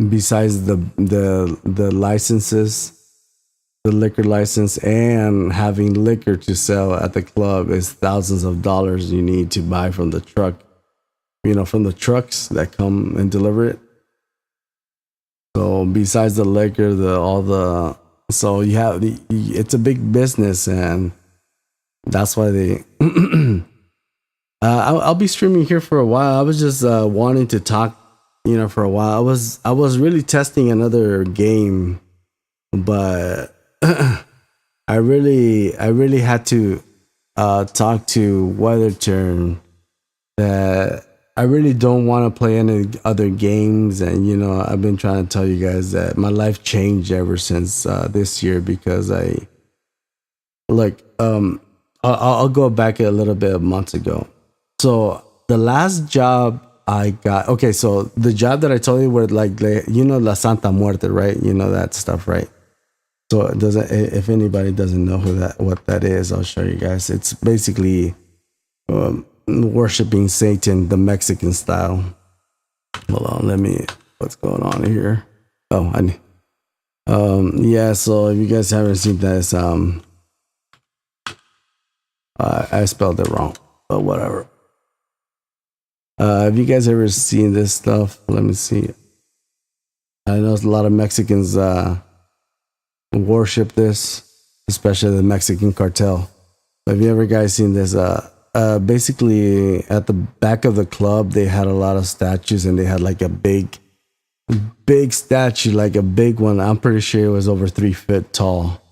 besides the licenses, the liquor license, and having liquor to sell at the club is thousands of dollars you need to buy from the truck, from the trucks that come and deliver it. So besides the liquor, so you have it's a big business, and that's why they. I'll be streaming here for a while. I was just wanting to talk, for a while. I was really testing another game, but I really had to talk to Weatherturn that I really don't want to play any other games. And I've been trying to tell you guys that my life changed ever since this year, because I'll go back a little bit months ago. So the last job I got, okay, so the job that I told you were La Santa Muerte, right? That stuff, right? So if anybody doesn't know what that is, I'll show you guys. It's basically worshiping Satan the Mexican style. Hold on, what's going on here? Oh, yeah. So if you guys haven't seen this, I spelled it wrong, but whatever. Have you guys ever seen this stuff? Let me see. I know a lot of Mexicans worship this, especially the Mexican cartel. Have you ever guys seen this? Basically, at the back of the club, they had a lot of statues, and they had like a big statue, like a big one. I'm pretty sure it was over 3 feet tall.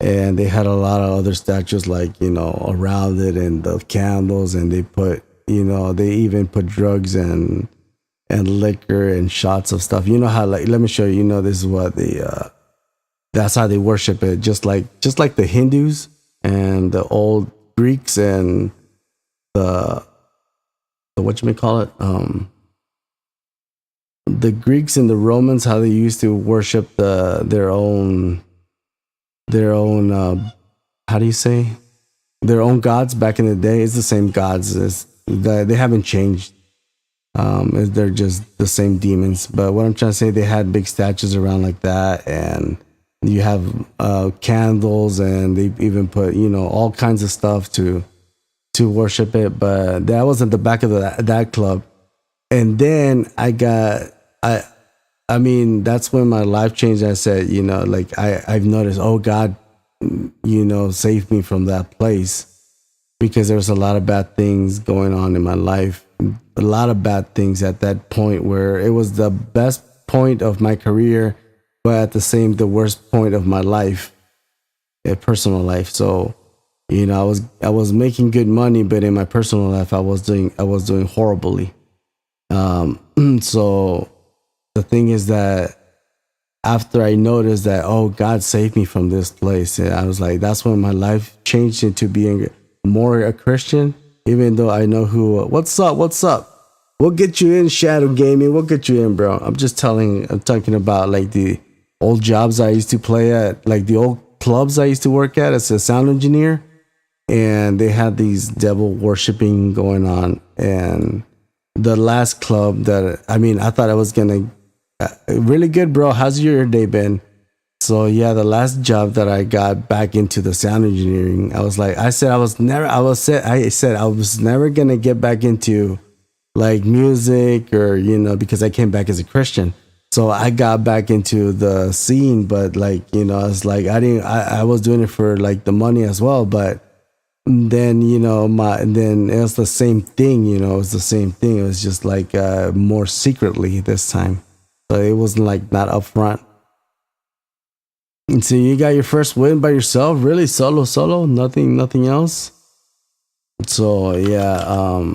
And they had a lot of other statues, around it, and the candles, and they put, they even put drugs and liquor and shots of stuff. You know how, let me show you. This is what that's how they worship it, just like the Hindus and the old Greeks and the the Greeks and the Romans, how they used to worship their own how do you say, their own gods back in the day. It's the same gods. They haven't changed. They're just the same demons. But what I'm trying to say, they had big statues around like that, and you have candles, and they even put all kinds of stuff to worship it. But that was at the back of that club. And then I mean, that's when my life changed. I said, I've noticed, oh God, saved me from that place, because there was a lot of bad things going on in my life. A lot of bad things at that point, where it was the best point of my career, but at the worst point of my life, personal life. So, I was making good money, but in my personal life, I was doing horribly. So the thing is that after I noticed that, oh, God saved me from this place, I was like, that's when my life changed into being more a Christian, even though I know what's up? We'll get you in, Shadow Gaming. We'll get you in, bro. I'm talking about like the old jobs I used to play at, like the old clubs I used to work at as a sound engineer. And they had these devil worshiping going on. And the last club I thought I was going to, really good, bro. How's your day been? So yeah, the last job that I got back into the sound engineering, I said I was never going to get back into like music, or, because I came back as a Christian. So I got back into the scene, but it's like, I was doing it for like the money as well. But then, then it was the same thing, it was the same thing. It was just like, more secretly this time. So it wasn't like not upfront. And so you got your first win by yourself, really solo, nothing else. So yeah,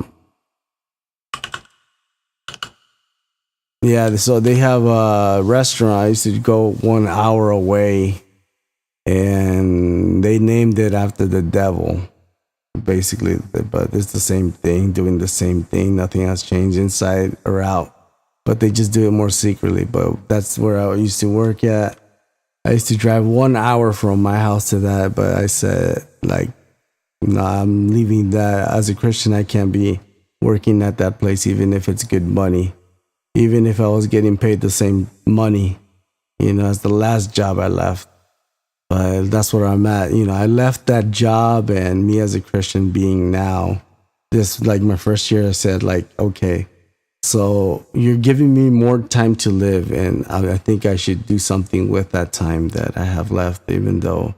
yeah. So they have a restaurant. I used to go 1 hour away and they named it after the devil, basically. But it's the same thing, doing the same thing. Nothing has changed inside or out, but they just do it more secretly. But that's where I used to work at. I used to drive 1 hour from my house to that, but I said, like, no, I'm leaving that. As a Christian, I can't be working at that place, even if it's good money, even if I was getting paid the same money, as the last job I left. But that's where I'm at. I left that job, and me as a Christian being now, this like my first year, I said, like, okay, so you're giving me more time to live, and I think I should do something with that time that I have left, even though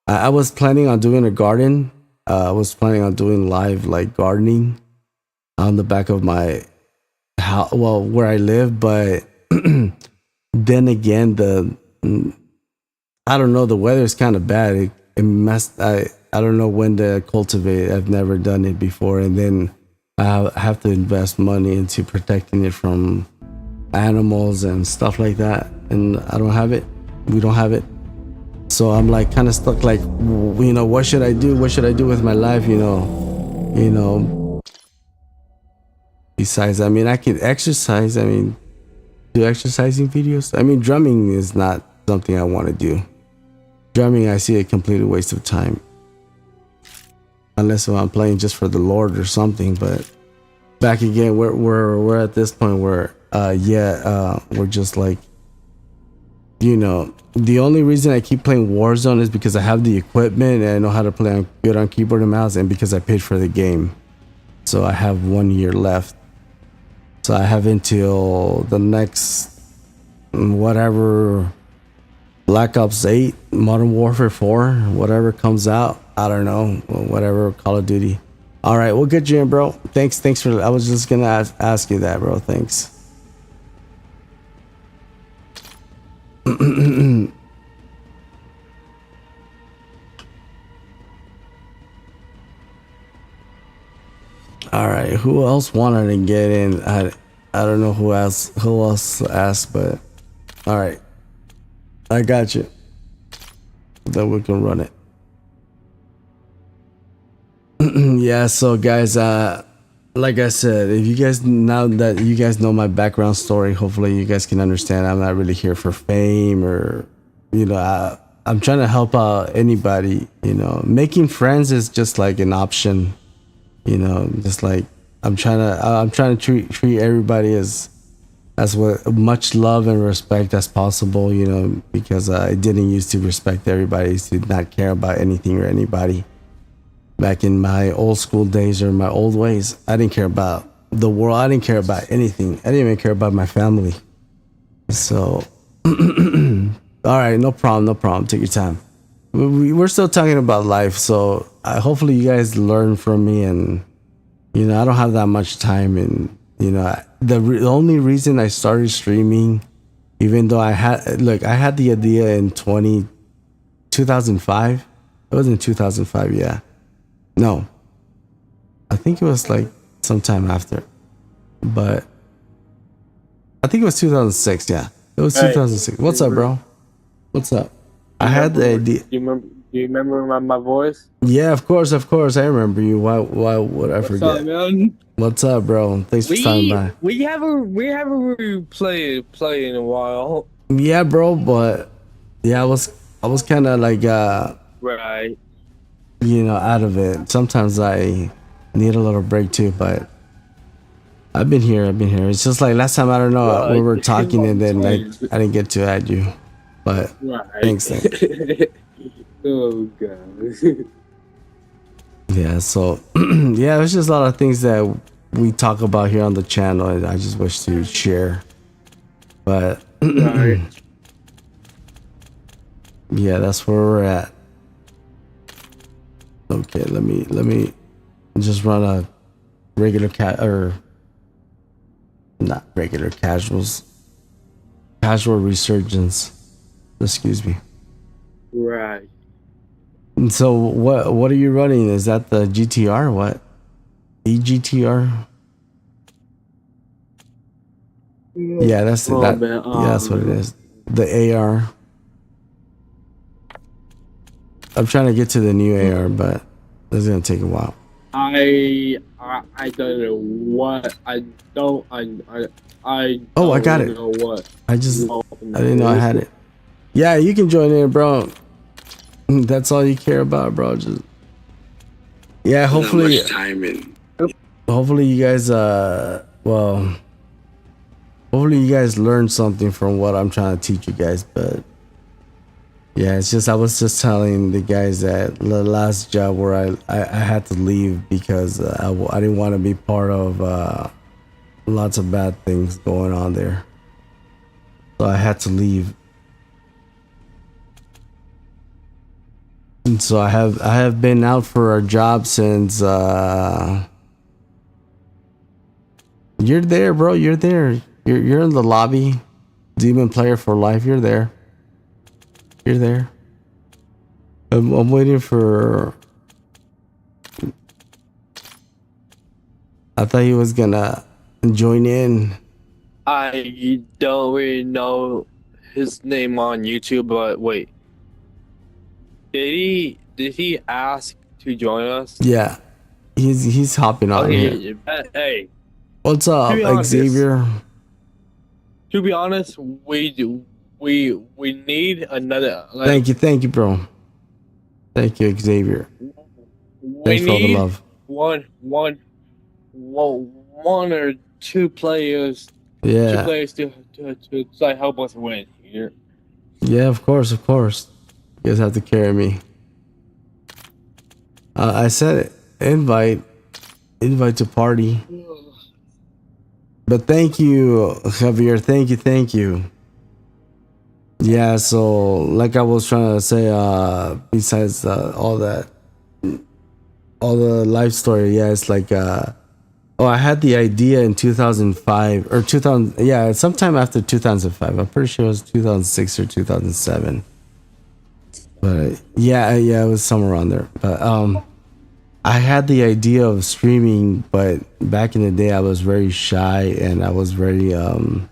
I was planning on doing a garden. I was planning on doing live like gardening on the back of my house, well, where I live. But then again, I don't know, the weather is kind of bad. It messed. I don't know when to cultivate. I've never done it before, and then I have to invest money into protecting it from animals and stuff like that. And I don't have it. We don't have it. So I'm like kind of stuck. Like, what should I do? What should I do with my life? Besides, I mean, I could exercise. I mean, do exercising videos. I mean, drumming is not something I want to do. Drumming, I see a complete waste of time. Unless I'm playing just for the Lord or something. But back again, we're at this point where we're just like, the only reason I keep playing Warzone is because I have the equipment and I know how to play good on keyboard and mouse, and because I paid for the game. So I have 1 year left. So I have until the next whatever, Black Ops 8, Modern Warfare 4, whatever comes out. I don't know, whatever, Call of Duty. All right, well, good jam, bro. Thanks for. I was just gonna ask you that, bro. Thanks. All right, who else wanted to get in? I don't know who else asked, but all right, I got you. Then we can run it. Yeah, so guys, like I said, if you guys, now that you guys know my background story, hopefully you guys can understand I'm not really here for fame, or I'm trying to help out anybody. Making friends is just like an option. Just like I'm trying to treat everybody as with much love and respect as possible. Because I didn't used to respect everybody. I used to not care about anything or anybody. Back in my old school days or my old ways, I didn't care about the world. I didn't care about anything. I didn't even care about my family. So, all right, no problem. Take your time. We're still talking about life, so hopefully you guys learn from me. And I don't have that much time, and the only reason I started streaming, even though I had the idea in 2005. It was in 2005, yeah. No, I think it was like sometime after, but I think it was 2006. Yeah, it was 2006. What's up, bro? What's up? I had the idea. Do you remember my voice? Yeah, of course. I remember you. Why would I forget? What's up, man? What's up, bro? Thanks for stopping by. We haven't really played in a while. Yeah, bro, but yeah, I was kind of like Right. Out of it. Sometimes I need a little break too, but I've been here. It's just like last time, I don't know, we were talking and then I didn't get to add you, but thanks. Oh god. Yeah, so yeah, there's just a lot of things that we talk about here on the channel, and I just wish to share. But yeah, that's where we're at. Okay, let me just run a regular casual resurgence. Excuse me. Right. And so what are you running? Is that the GTR? What? EGTR? Yeah, that's it. Yeah, that's what it is. The AR. I'm trying to get to the new AR, but it's gonna take a while. I don't know what I don't Oh, I got it. know what. I didn't know I had it. Yeah, you can join in, bro. That's all you care about, bro. Just yeah. Hopefully, Not much time in. hopefully you guys well, hopefully you guys learn something from what I'm trying to teach you guys. But yeah, it's just I was just telling the guys that the last job where I had to leave because I didn't want to be part of lots of bad things going on there, so I had to leave. And so I have been out for a job since you're there, bro. You're there. You're in the lobby. Demon player for life. You're there. You're there. I'm waiting for. I thought he was gonna join in. I don't really know his name on YouTube, but wait. Did he ask to join us? Yeah, he's hopping on here. Hey, What's up, Xavier? To be honest, we need another. Thank you, bro. Thank you, Xavier. Thanks for all the love. One or two players. Yeah. Two players to help us win here. Yeah, of course. You guys have to carry me. I said invite to party. But thank you, Javier. Thank you. Yeah, so like I was trying to say, besides all the life story, yeah, it's like I had the idea in 2005 or 2000, yeah, sometime after 2005. I'm pretty sure it was 2006 or 2007. But yeah, it was somewhere around there. But I had the idea of streaming, but back in the day I was very shy and I was very I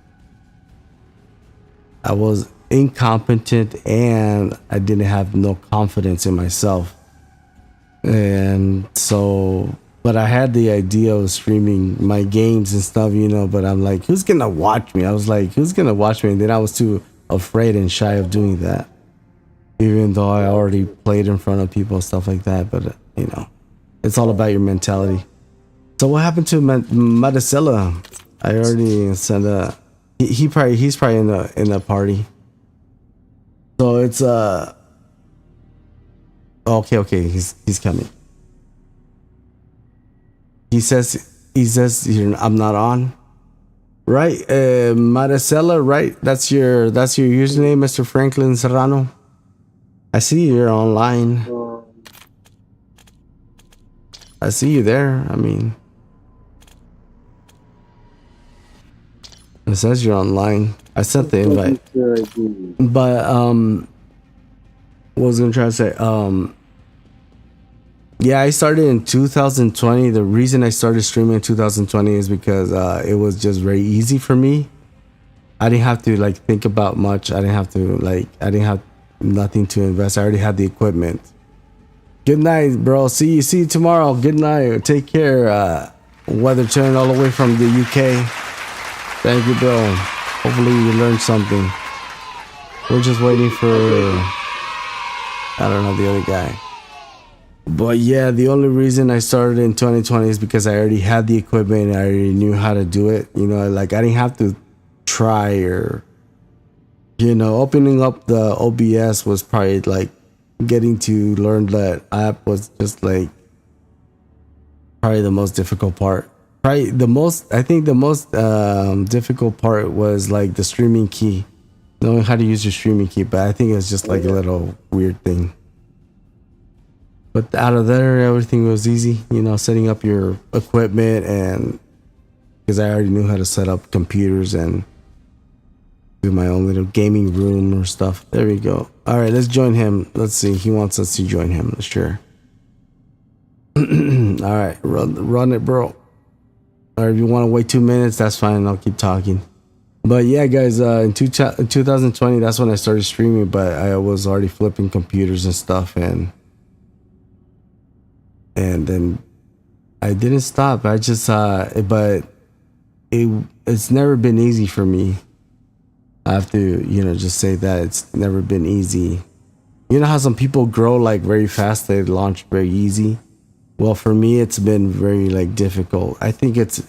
was incompetent and I didn't have no confidence in myself. And so, but I had the idea of streaming my games and stuff, but I'm like, who's gonna watch me? I was like, who's gonna watch me? And then I was too afraid and shy of doing that, even though I already played in front of people and stuff like that. But it's all about your mentality. So what happened to Madicella? I already sent he's probably in the party. So it's okay, he's coming. He says I'm not on. Right, Maricela, right? That's your username, Mr. Franklin Serrano. I see you're online. I see you there. I mean, it says you're online. I sent the invite. But what was I gonna try to say? Yeah, I started in 2020. The reason I started streaming in 2020 is because it was just very easy for me. I didn't have to think about much. I didn't have nothing to invest. I already had the equipment. Good night, bro. See you tomorrow. Good night. Take care. Weather turn all the way from the UK. Thank you, bro. Hopefully you learned something. We're just waiting for I don't know, the other guy. But yeah, the only reason I started in 2020 is because I already had the equipment and I already knew how to do it. I didn't have to try or opening up the OBS was probably getting to learn that app was just probably the most difficult part. I think the most difficult part was the streaming key, knowing how to use your streaming key. But I think it's just a little weird thing. But out of there, everything was easy, setting up your equipment, and because I already knew how to set up computers and do my own little gaming room or stuff. There we go. All right, let's join him. Let's see. He wants us to join him. Sure. All right, run it, bro. Or if you want to wait 2 minutes, that's fine. I'll keep talking. But yeah, guys, in 2020, that's when I started streaming. But I was already flipping computers and stuff, and then I didn't stop. I just but it's never been easy for me. I have to, just say that it's never been easy. You know how some people grow like very fast, they launch very easy. Well, for me, it's been very like difficult. I think it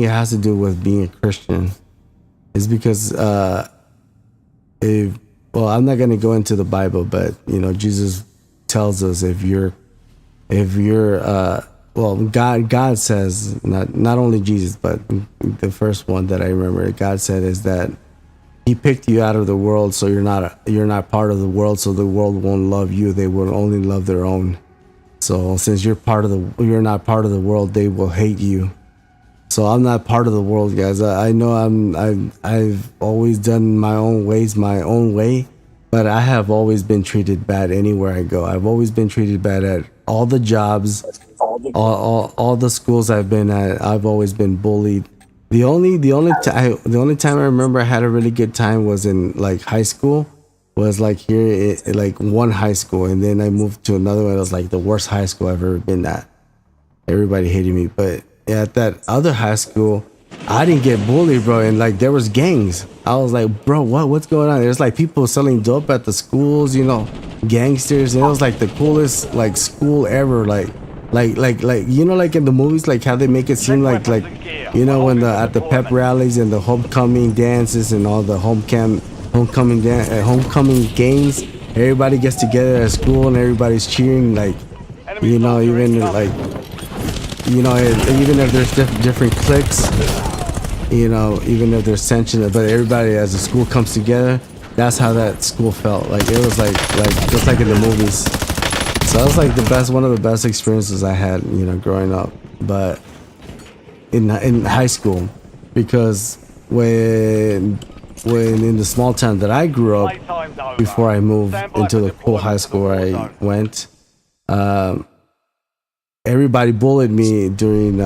has to do with being a Christian. It's because I'm not gonna go into the Bible, but Jesus tells us if you're God says, not only Jesus, but the first one that I remember God said is that He picked you out of the world, so you're not part of the world, so the world won't love you. They will only love their own. So since you're not part of the world, they will hate you. So I'm not part of the world, guys. I know I've always done my own ways, my own way, but I have always been treated bad anywhere I go. I've always been treated bad at all the jobs, all the schools I've been at. I've always been bullied. The only time I remember I had a really good time was in like high school. Was like here, like one high school, and then I moved to another one. It was like the worst high school I've ever been at. Everybody hated me, but at that other high school, I didn't get bullied, bro. And like there was gangs. I was like, bro, what's going on? There's like people selling dope at the schools, gangsters, and it was like the coolest like school ever. Like in the movies, like how they make it seem like when at the pep rallies and the homecoming dances and all the homecoming games, everybody gets together at school and everybody's cheering, like even if there's different cliques, even if there's tension, but everybody as a school comes together. That's how that school felt. Like it was like just like in the movies. So that was like one of the best experiences I had, growing up. But in high school, because when in the small town that I grew up, before I moved into the cool high school where I went, everybody bullied me during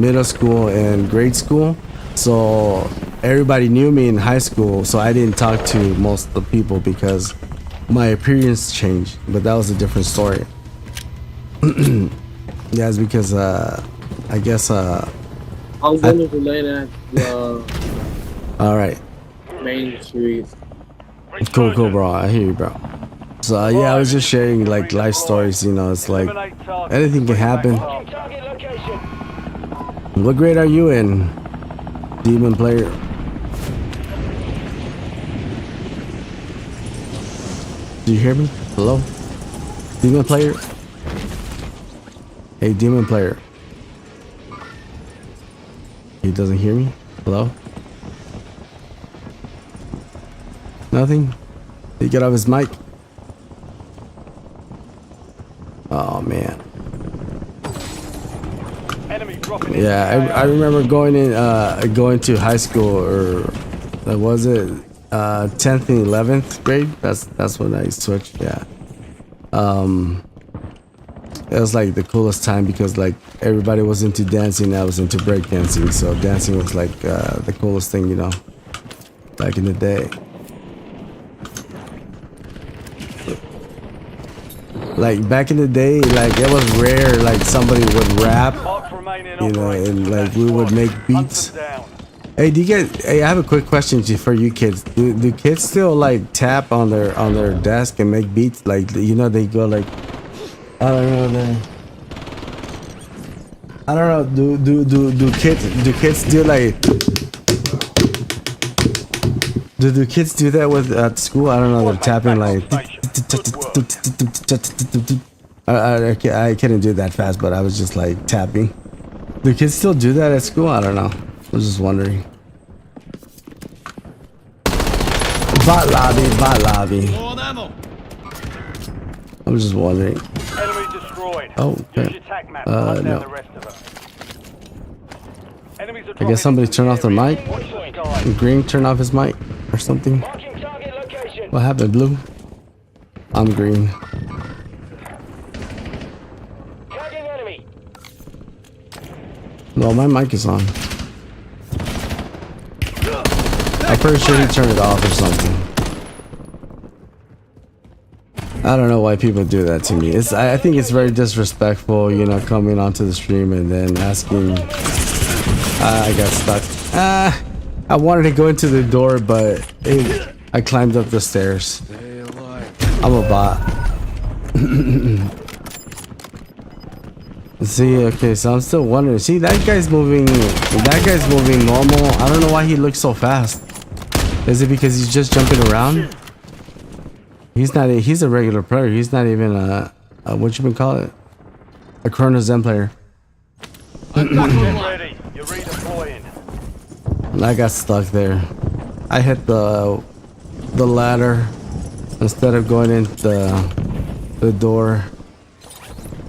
middle school and grade school. So everybody knew me in high school, so I didn't talk to most of the people because my appearance changed. But that was a different story. Yeah, it's because I guess I was going to lay at the all right. main street. Cool, bro. I hear you, bro. So yeah, I was just sharing like life stories. It's like anything can happen. What grade are you in, Demon Player? Do you hear me? Hello, Demon Player. Hey, Demon Player. He doesn't hear me. Hello. Nothing? Did he get off his mic? Oh man. Yeah, I remember going to high school, or was it 10th and 11th grade? That's when I switched. Yeah. It was like the coolest time because like everybody was into dancing. I was into breakdancing, so dancing was like the coolest thing, back in the day. Like back in the day, like it was rare like somebody would rap, and like we would make beats. Hey, I have a quick question for you kids. Do kids still like tap on their desk and make beats? Like they go like, I don't know. Do kids do like? Do kids do that at school? I don't know. They're tapping like. I couldn't do that fast, but I was just like tapping. Do kids still do that at school? I don't know. I was just wondering. Bot lobby. I was just wondering. Enemy destroyed. Oh, okay. Use your tac map to hunt down No. the rest of them. Enemies are I guess somebody turned off their mic. Watch the sky. Green turned off his mic or something. Marking target location. What happened, Blue? I'm green. Tagging enemy. Well, my mic is on. I pretty sure he turned it off or something. I don't know why people do that to me. I think it's very disrespectful, you know, coming onto the stream and then asking. I got stuck. I wanted to go into the door, but I climbed up the stairs. I'm a bot. See, okay, so I'm still wondering. See, that guy's moving normal. I don't know why he looks so fast. Is it because he's just jumping around? He's not. He's a regular player. He's not even a what you been call it? A Chrono Zen player. Ready. You're redeploying. I got stuck there. I hit the ladder instead of going in the door.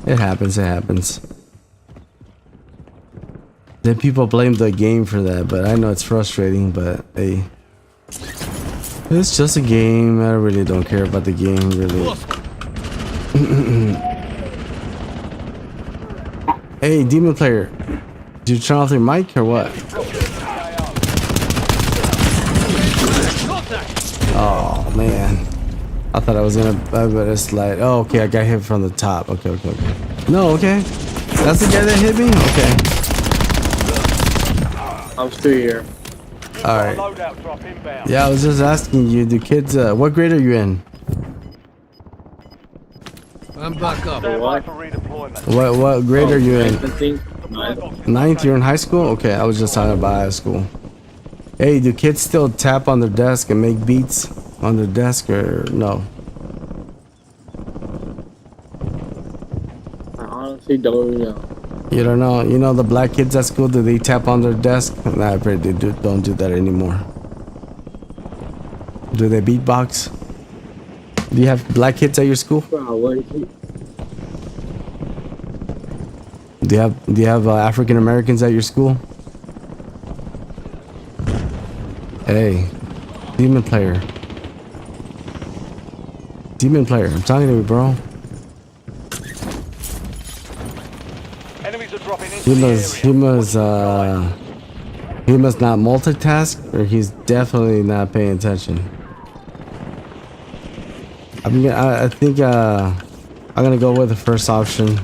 It happens. It happens. Then people blame the game for that, but I know it's frustrating. But hey. It's just a game. I really don't care about the game, really. Hey, demon player. Did you turn off your mic or what? Oh, man. I thought I was gonna better slide. Oh, okay. I got hit from the top. Okay. No, okay. That's the guy that hit me? Okay. I'm still here. All right. Yeah, I was just asking you, the kids, what grade are you in? I'm back up. What grade are you in? Ninth. Ninth? You're in high school? Okay, I was just talking about high school. Hey, do kids still tap on their desk and make beats on their desk or no? I honestly don't know. You don't know? You know the black kids at school, do they tap on their desk? Nah, I bet they don't do that anymore. Do they beatbox? Do you have black kids at your school? Do you have African Americans at your school? Hey, demon player. Demon player, I'm talking to you, bro. Enemies are dropping into He the must not multitask, or he's definitely not paying attention. I think I'm gonna go with the first option.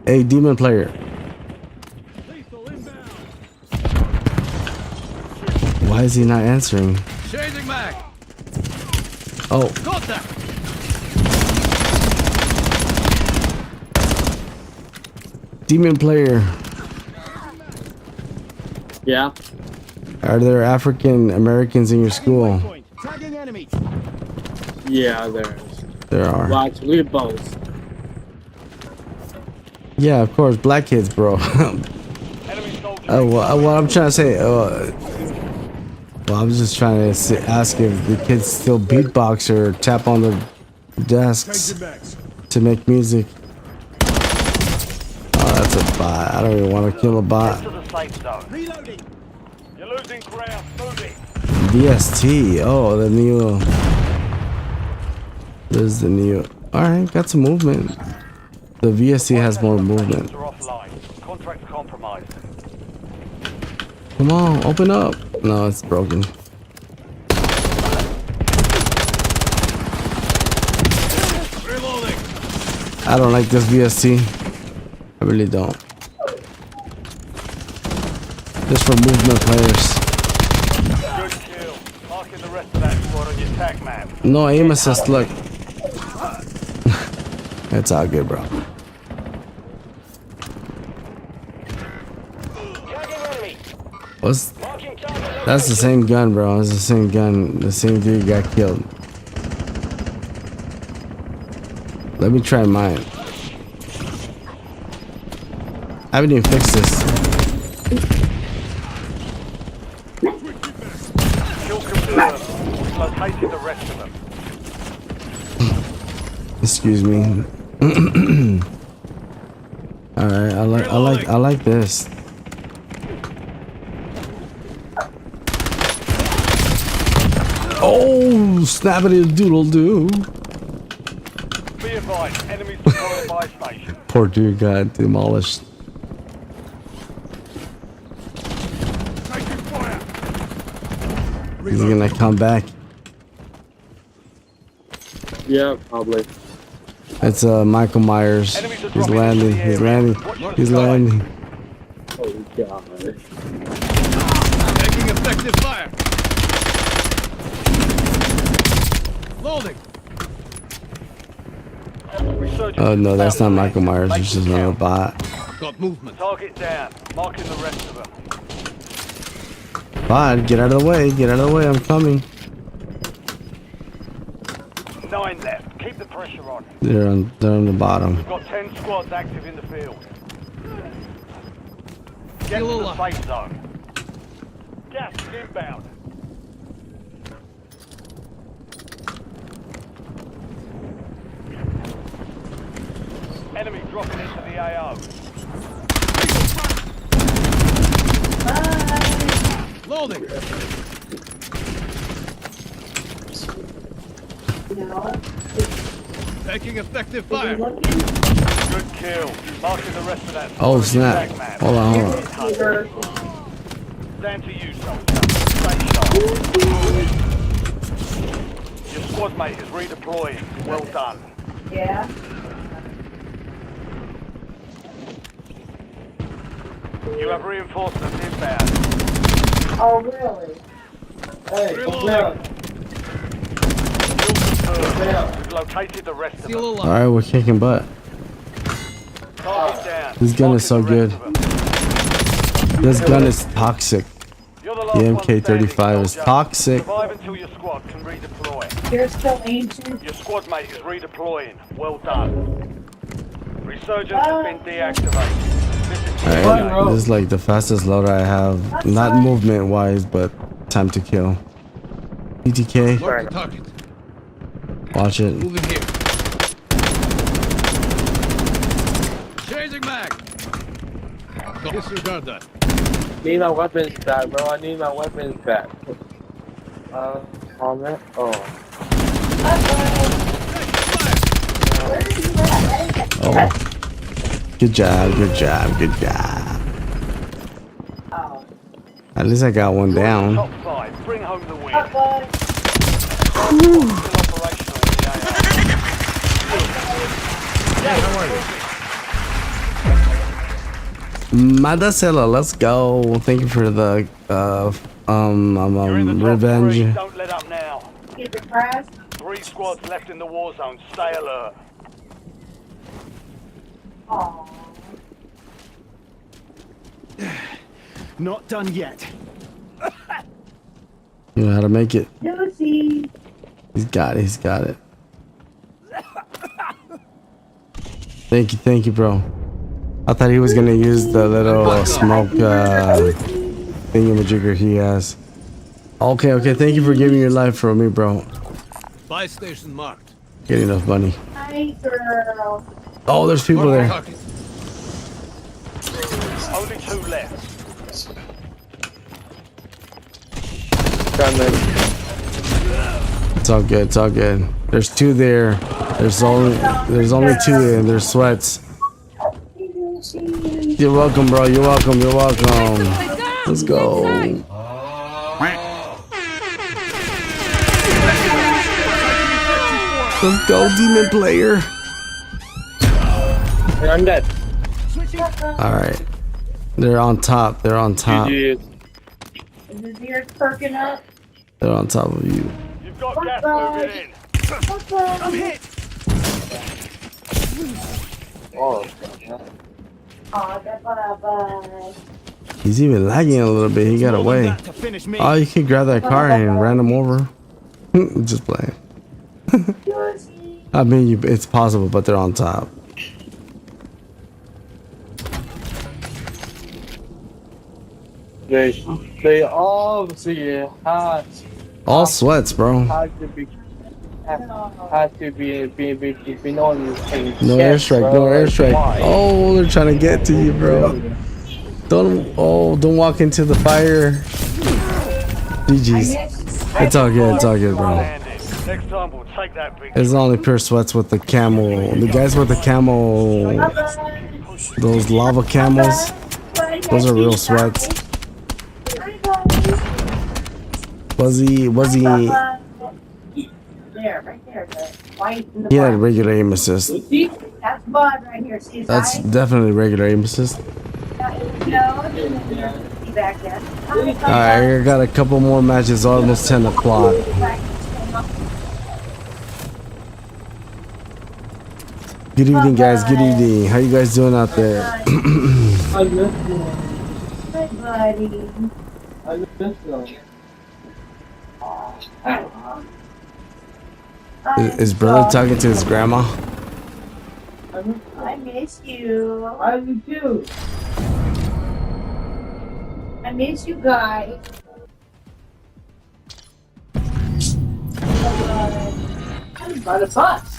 Hey, demon player. Why is he not answering? Changing back. Oh. Contact. Demon player. Yeah. Are there African Americans in your school? Yeah, There are. well, actually both. Yeah, of course, black kids, bro. What I'm trying to say, well, I'm just trying to ask if the kids still beatbox or tap on their desks to make music. Oh, that's a bot. I don't even want to kill a bot. Reloading. You're losing ground. Moving. DST. Oh, the new. There's the new. All right, got some movement. The VST has more movement. Contract compromised. Come on, open up. No, it's broken. Reloading. I don't like this VST. I really don't. Just for movement players. Good kill. Marking the rest of that squad on your tac map. No aim assist, look. It's all good, bro. What's... That's the same gun, bro. It's the same gun. The same dude got killed. Let me try mine. I haven't even fixed this. Kill confirmed. Located the rest of them. Excuse me. All right, I like this. Oh, snappity doodle doo. Be advised, enemies deploying by station. Poor dude got demolished. Taking fire. He's gonna come back. Yeah, probably. It's Michael Myers. He's landing. He's landing. He's landing. Oh god. Making effective fire. Loading. Oh no, that's not Michael Myers. It's just another bot. Got movement. Target down. Marking the rest of them. Bot, get out of the way. Get out of the way. I'm coming. 9 left. Keep the pressure on. They're on the bottom. We've got 10 squads active in the field. Get to the safe zone. Gas is inbound. Enemy dropping into the AO. Loading. Taking effective fire. Good kill. Marking the rest of that. Oh snap! Hold on, hold on. Down to you, soldier. Stay sharp. Your squad mate is redeploying. Well done. Yeah. You have reinforcements inbound. Oh, really? Hey, Reloading. We've located the rest of Seal them. All alive. right, we're kicking butt. Target down. This gun is so Marking the good. rest of them. This gun is toxic. You're the last The one MK35 is standing, soldier. toxic. Survive until your squad can redeploy. You're still ancient. Your squad mate is redeploying. Well done. Resurgence has been deactivated. Alright, this is like the fastest loader I have. Not movement wise, but time to kill. PTK, Mark the target. watch it. Moving here. Changing mag. Disregard that. Need my weapons back, bro. I need my weapons back. On that? Oh. Oh. Good job, good job, good job. Oh. At least I got one down. Top 5. Bring home the win. Bye. Still operational in the Madacella, let's go. Thank you for the You're in the top 3. revenge. Don't let up now. Keep it pressed. 3 squads left in the war zone. Stay alert. Oh. Not done yet. You know how to make it. Lucy. He's got it, he's got it. Thank you, bro. I thought he was gonna use the little smoke thingamajigger he has. Okay, thank you for giving your life for me, bro. Buy station marked. Get enough money. Hi, girl. Oh, there's people Mark the there. target. Only 2 left. It's all good, it's all good. There's 2 there. There's only 2 and there's sweats. You're welcome, bro. You're welcome. You're welcome. Let's go. Let's go, demon player. I'm dead. All right. They're on top. They're on top. GG. Is his ears perking up? They're on top of you. You've got gas moving in. I'm hit. Oh. Oh, bye. He's even lagging a little bit. He got away. To finish me. Oh, you can grab that car and ran him over. Just playing. I mean, it's possible, but they're on top. They obviously All sweats, bro. had to be known. No airstrike. No airstrike. Oh, they're trying to get to you, bro. Don't walk into the fire. GG's. It's all good. It's all good, bro. Next time we'll take that big. It's only pure sweats with the camel. The guys with the camel, those lava camels, those are real sweats. Was he? There, right there, the white and the He had black. regular aim assist. See? That's Bud right here. See his That's eye? definitely regular aim assist. No, see back there. Alright, I got a couple more matches, almost 10 o'clock. Good evening, guys. Good evening. How you guys doing out there? Hi, buddy. Is brother talking to his grandma? I miss you. I do too. I miss you guys. I'm about a bus.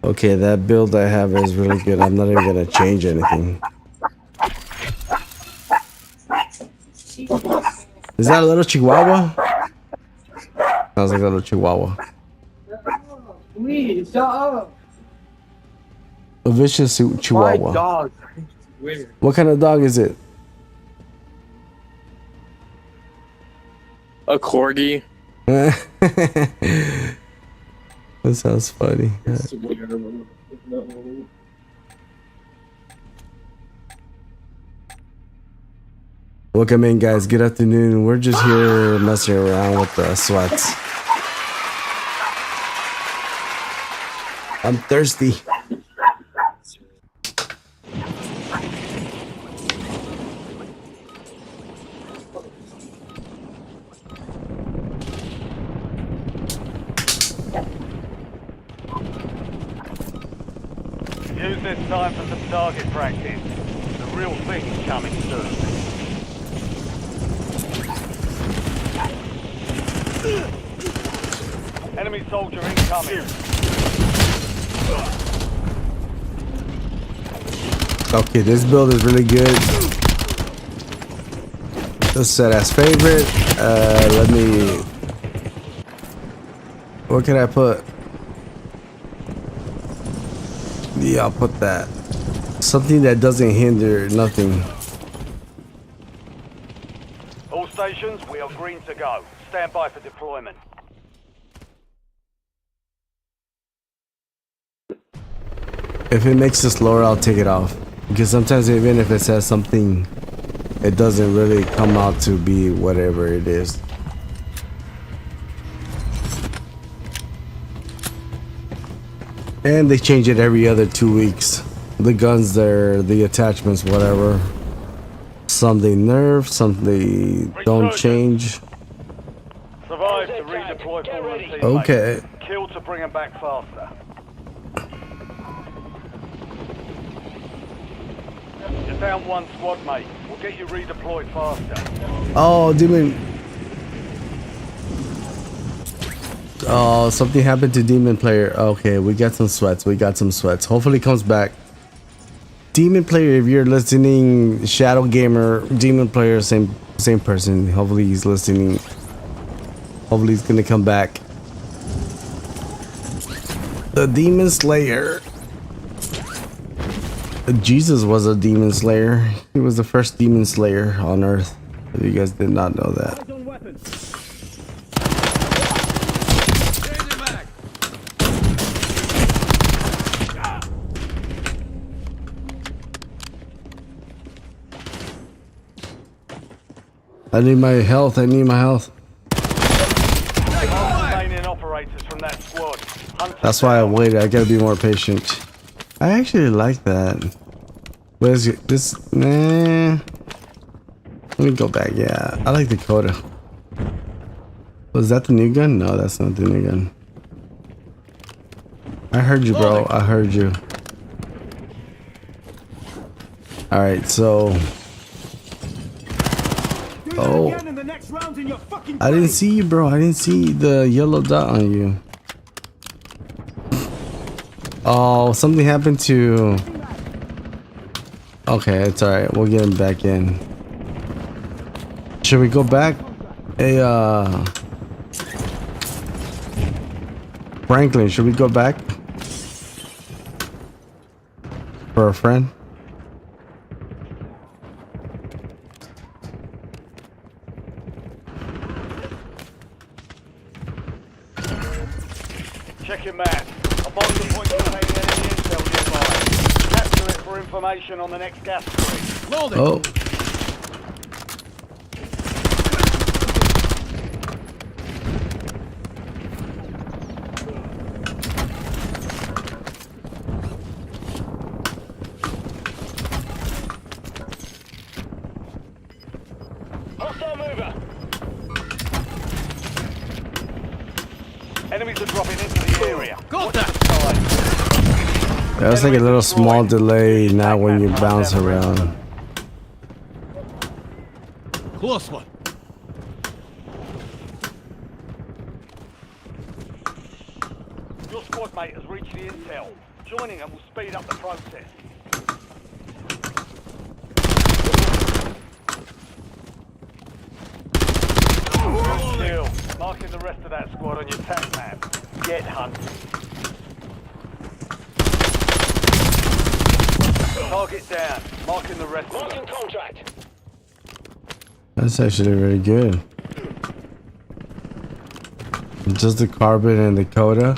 Okay, that build I have is really good. I'm not even gonna change anything. Is that a little chihuahua? Sounds like a little chihuahua. Please, shut up. A vicious chihuahua. My dog. Weird. What kind of dog is it? A corgi. That sounds funny. Welcome in, guys. Good afternoon. We're just here messing around with the sweats. I'm thirsty. Use this time for some target practice. The real thing's coming soon. Enemy soldier incoming. Okay, this build is really good. Let's set as favorite. Let me. What can I put? Yeah, I'll put that. Something that doesn't hinder nothing. All stations, we are green to go. Stand by for deployment. If it makes it slower, I'll take it off. Because sometimes even if it says something, it doesn't really come out to be whatever it is. And they change it every other 2 weeks. The guns there, the attachments, whatever. Some they nerf, some they don't change. Survive to redeploy fallen teammates. Okay. Kill to bring them back faster. You're down one squad, mate. We'll get you redeployed faster. Oh, Demon. Oh, something happened to Demon Player. Okay, we got some sweats. We got some sweats. Hopefully he comes back. Demon Player, if you're listening, Shadow Gamer, Demon Player, same person. Hopefully he's listening. Hopefully he's gonna come back. The Demon Slayer. Jesus was a Demon Slayer. He was the first Demon Slayer on Earth. If you guys did not know that. Changing mag. I need my health. I need my health. Remaining operators from that squad. Hunt That's why I waited. I gotta be more patient. I actually like that. Where's this? Nah. Let me go back. Yeah, I like the Coda. Was that the new gun? No, that's not the new gun. I heard you, bro. I heard you. Alright, so. Oh. I didn't see you, bro. I didn't see the yellow dot on you. Oh, something happened to. Okay, it's alright. We'll get him back in. Should we go back Hey, Franklin, should we go back for a friend? Check your map. A bombing point containing enemy intel nearby. Capture it for information on the next gas stream. Loading. Oh. Hostile mover. Enemies are dropping into the area. Got that. That's like a little small delay now when you bounce around. Close one. Your squad mate has reached the intel. Joining them will speed up the process. Kill. Marking the rest of that squad on your attack map. Get hunting. Target down. Marking the rest of them. Contract. That's actually very good. Just the carbon and the coda.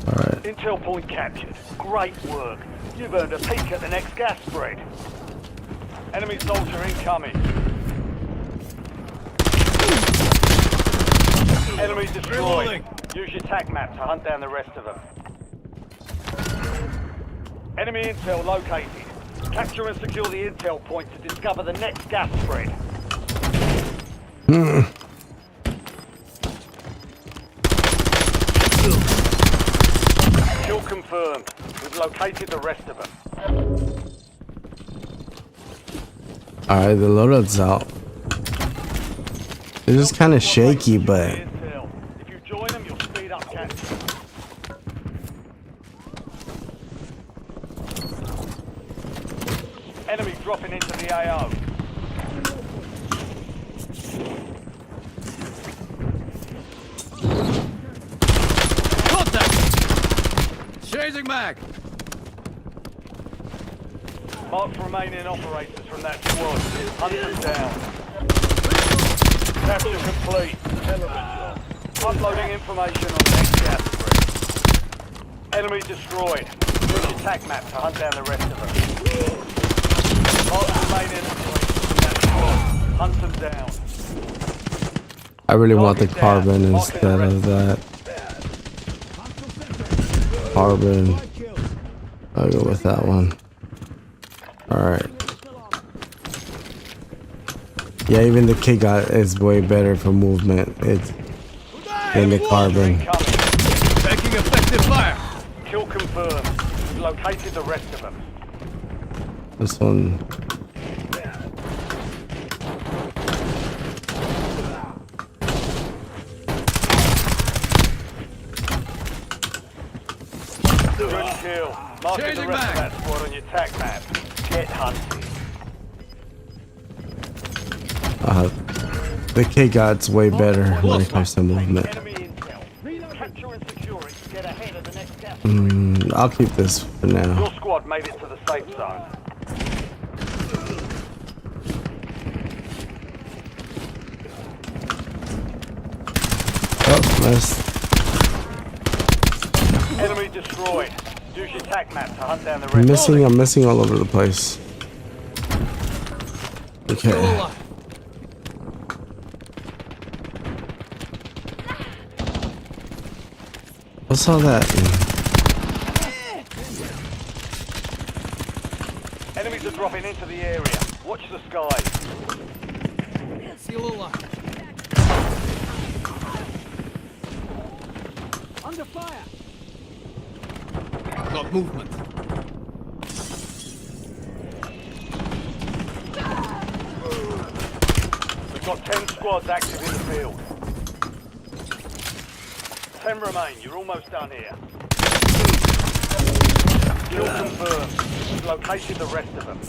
Alright. Intel point captured. Great work. You've earned a peek at the next gas spread. Enemy soldier incoming. Enemy destroyed. Reloading. Use your tac map to hunt down the rest of them. Enemy intel located. Capture and secure the intel point to discover the next gas spread. Kill confirmed. We've located the rest of them. Alright, the loadout's out. It's just kind of shaky, but If you join them, you'll speed up capture. Enemy dropping into the AO. Got that. Chasing mag. Mark remaining operators from that squad. Hunt them down. Capture complete. Uploading information on the next gas spread. Enemy destroyed. Use your tac map to hunt down the rest of them. Mark remaining operators from that squad. Hunt them down. I really want the carbon instead of that. Carbon. I'll go with that one. Alright. Yeah, even the kick out is way better for movement. It's in the carbon. Taking effective fire. Kill confirmed. We've located the rest of them. This one. Good kill. Marking the Changing rest of back. that squad on your tac map. Get hunting. The kick out's way better when it comes to movement. Enemy intel. Capture and secure it to get ahead of the next gas. I'll keep this for now. Your squad made it to the safe zone. Oh, nice. Enemy destroyed. Use your tac map to hunt down the rest. I'm missing all over the place. Okay. What's all that? Enemies are dropping into the area. Watch the skies. See a little line. Under fire. Got movement. We've got 10 squads active in the field. 10 remain. You're almost done here. Kill confirmed. We've located the rest of them.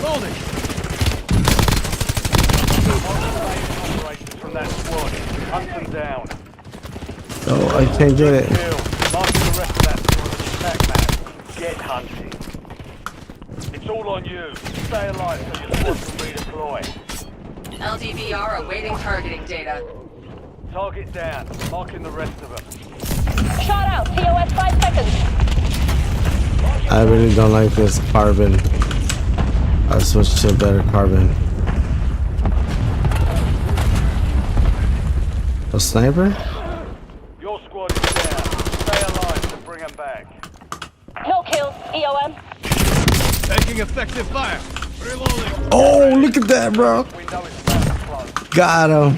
Loading. Operations from that squad. Hunt them down. Oh, I can't get it. Kill. Mark the rest of that squad on the attack map. Get hunting. It's all on you. Stay alive so your squad can redeploy. LDVR awaiting targeting data. Target down. Marking the rest of them. Shot out. TOS 5 seconds. I really don't like this carbon. I switched to a better carbon. A sniper? Your squad is down. Stay alive to bring them back. No kills. EOM. Taking effective fire. Reloading. Oh, look at that, bro. Window is about to close. Got him.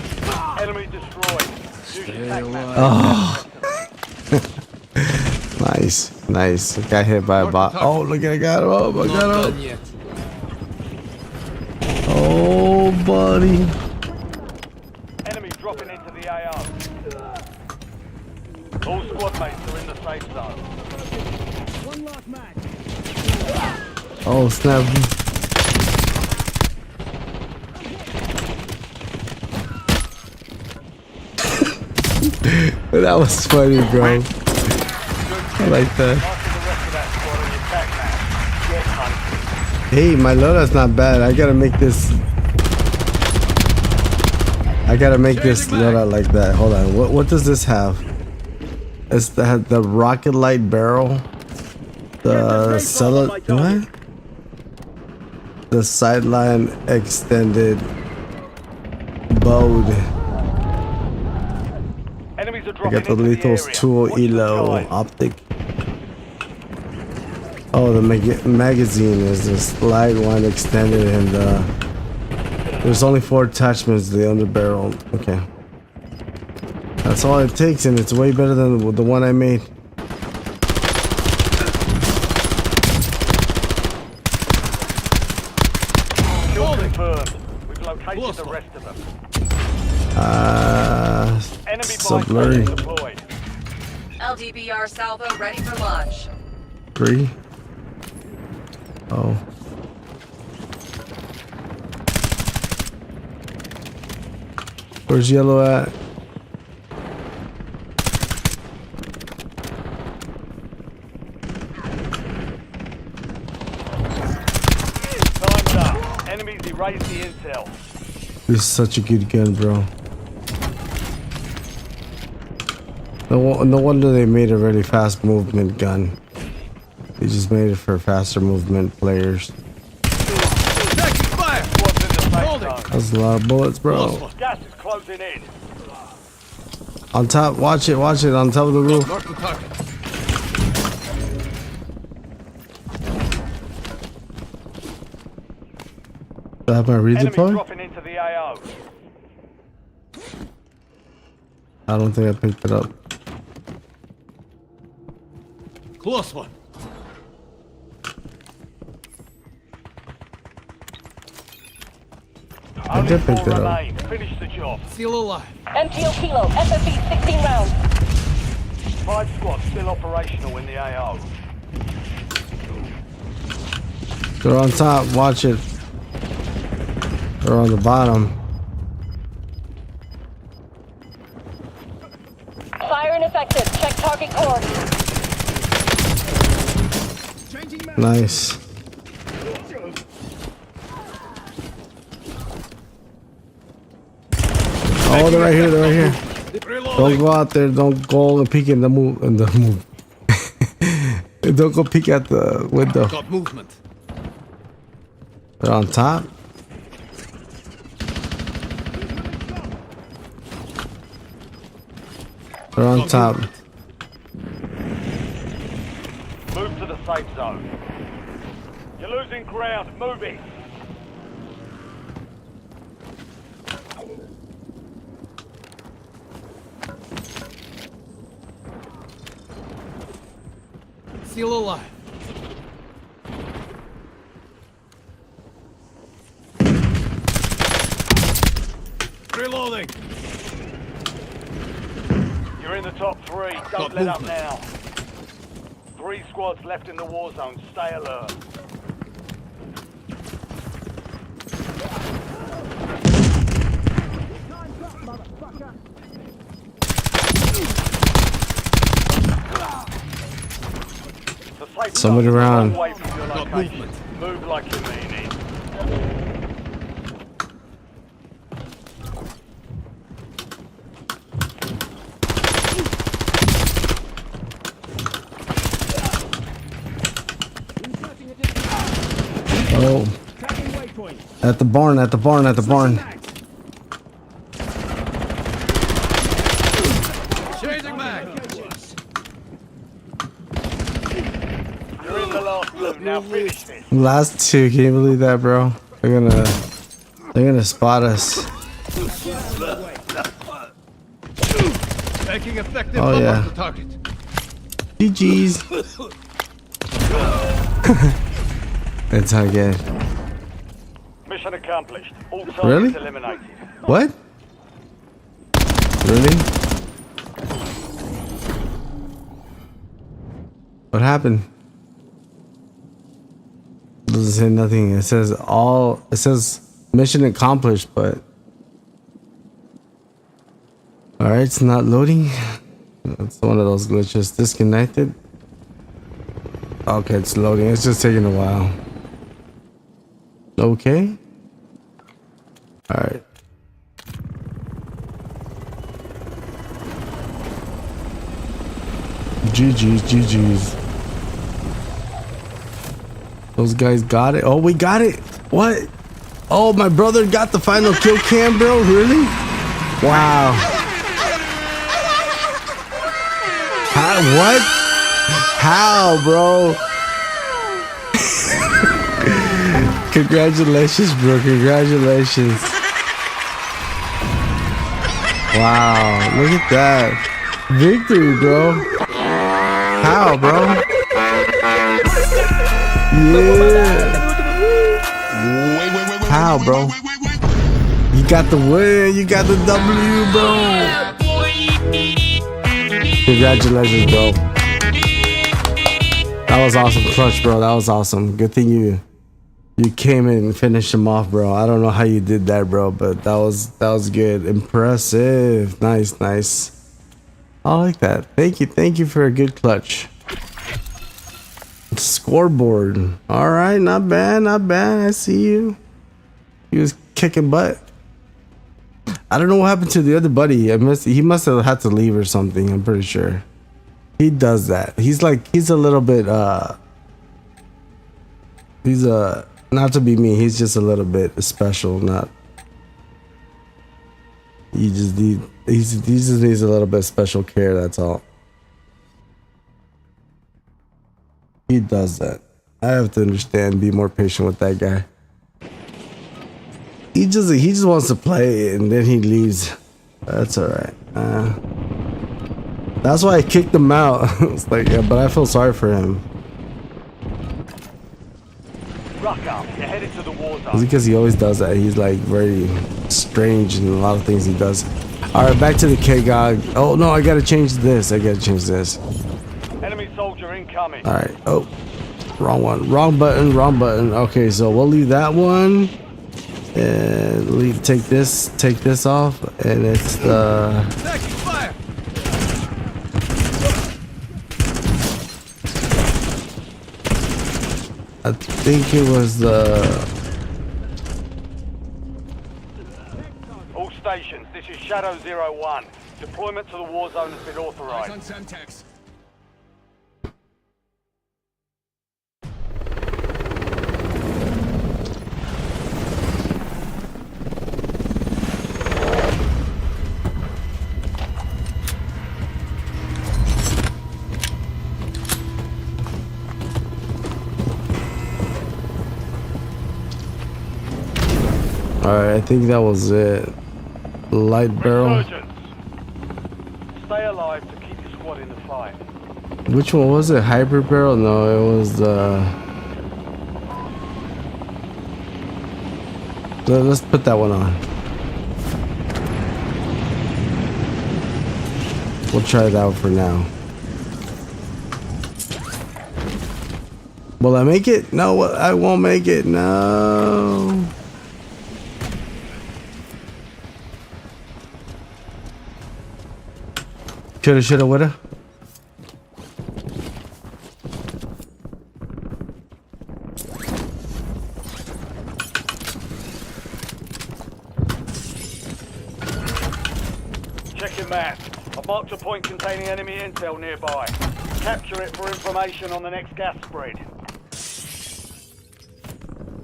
Enemy destroyed. Use your attack map. Oh. Nice, nice. Got hit by a bot. Oh, look at I got him. Oh, I Not got done him. yet. Oh, buddy. Enemy dropping into the AO. All squad mates are in the safe zone. One lock mag. Oh, snap. That was funny, bro. I like that. Marking the rest of that squad on your attack map. Get hunting. Hey, my loadout's not bad. I gotta make this. I gotta make this loadout like that. Hold on. What does this have? It's the rocket light barrel. The what? The sideline extended bowed. Enemies are I dropping got the into lethal the area. tool Watch the elo sky. optic. Oh, the magazine is the slide one extended, and there's only 4 attachments to the underbarrel. Okay, that's all it takes, and it's way better than the one I made. Kill confirmed. We've located the rest of them. Enemy So buy blurry. station deployed. LDVR salvo ready for launch. 3. Oh. Where's yellow at? Time's up. Enemies erase the intel. This is such a good gun, bro. No wonder they made a really fast movement gun. They just made it for faster movement players. Taking fire. Squad's in the safe Holding. zone. That's a lot of bullets, bro. Gas is closing in. On top, watch it, on top of the roof. Mark the target. Do I have my Enemy redeploy? dropping into the AO. I don't think I picked it up. Close one. Only did pick 4 that up. remain. Finish the job. Seal alive. MTO Kilo. SFE 16 rounds. 5 squads still operational in the AO. They're on top, watch it. They're on the bottom. Fire ineffective. Check target core. Changing mag. Nice. Oh, they're right here, they're right here. Don't Reloading. go out there, don't go and peek in the move. Don't go peek at the window. Got movement. They're on top. They're on top. Move to the safe zone. You're losing ground. Move it. Seal alive. Reloading. You're in the top 3. Don't Got let up movement. now. 3 squads left in the war zone. Stay alert. Safe Somebody zone is a long around. way from your Got location. movement. Move like you mean it. Oh, Tracking waypoint. at the barn, at the barn, at the barn. Changing mag. You're in the last room. Now finish this. Last two, can you believe that, bro? They're gonna spot us. Taking effective Oh, bump yeah. off the target. GG's. That's how I get. Mission accomplished. All targets Really? eliminated. What? Really? What happened? Doesn't say nothing. It says all. It says mission accomplished, but all right, it's not loading. It's one of those glitches. Disconnected. Okay, it's loading. It's just taking a while. Okay. All right. GG's. Those guys got it. Oh, we got it. What? Oh, my brother got the final kill cam, bro. Really? Wow. How? What? How, bro? Congratulations, bro. Congratulations. Wow. Look at that. Victory, bro. How, bro? Yeah. How, bro? You got the win. You got the W, bro. Congratulations, bro. That was awesome. Clutch, bro. That was awesome. Good thing you came in and finished him off, bro. I don't know how you did that, bro, but that was good. Impressive. Nice. I like that. Thank you for a good clutch. Scoreboard. All right, not bad. I see you. He was kicking butt. I don't know what happened to the other buddy. He must have had to leave or something. I'm pretty sure. He does that. He's a little bit he's not to be mean, he's just a little bit special, not he just needs a little bit of special care, that's all. He does that. I have to understand, be more patient with that guy. He just wants to play and then he leaves. That's all right. That's why I kicked him out. It's like, yeah, but I feel sorry for him. Ruck up. You're headed to the war It's zone. because he always does that. He's like very strange in a lot of things he does. All right, back to the KGOG. Oh no, I gotta change this. Enemy soldier incoming. All right. Oh, wrong one. Wrong button. Okay, so we'll leave that one and take this off, and it's the. Taking fire. I think it was the. All stations, this is Shadow 01. Deployment to the war zone has been authorized. On Semtex. Alright, I think that was it. Light barrel. Resurgence. Stay alive to keep your squad in the fight. Which one was it? Hybrid barrel? No, it was the. Let's put that one on. We'll try that one for now. Will I make it? No, I won't make it. No. Shoulda, woulda. Checking map. I've marked a point containing enemy intel nearby. Capture it for information on the next gas spread.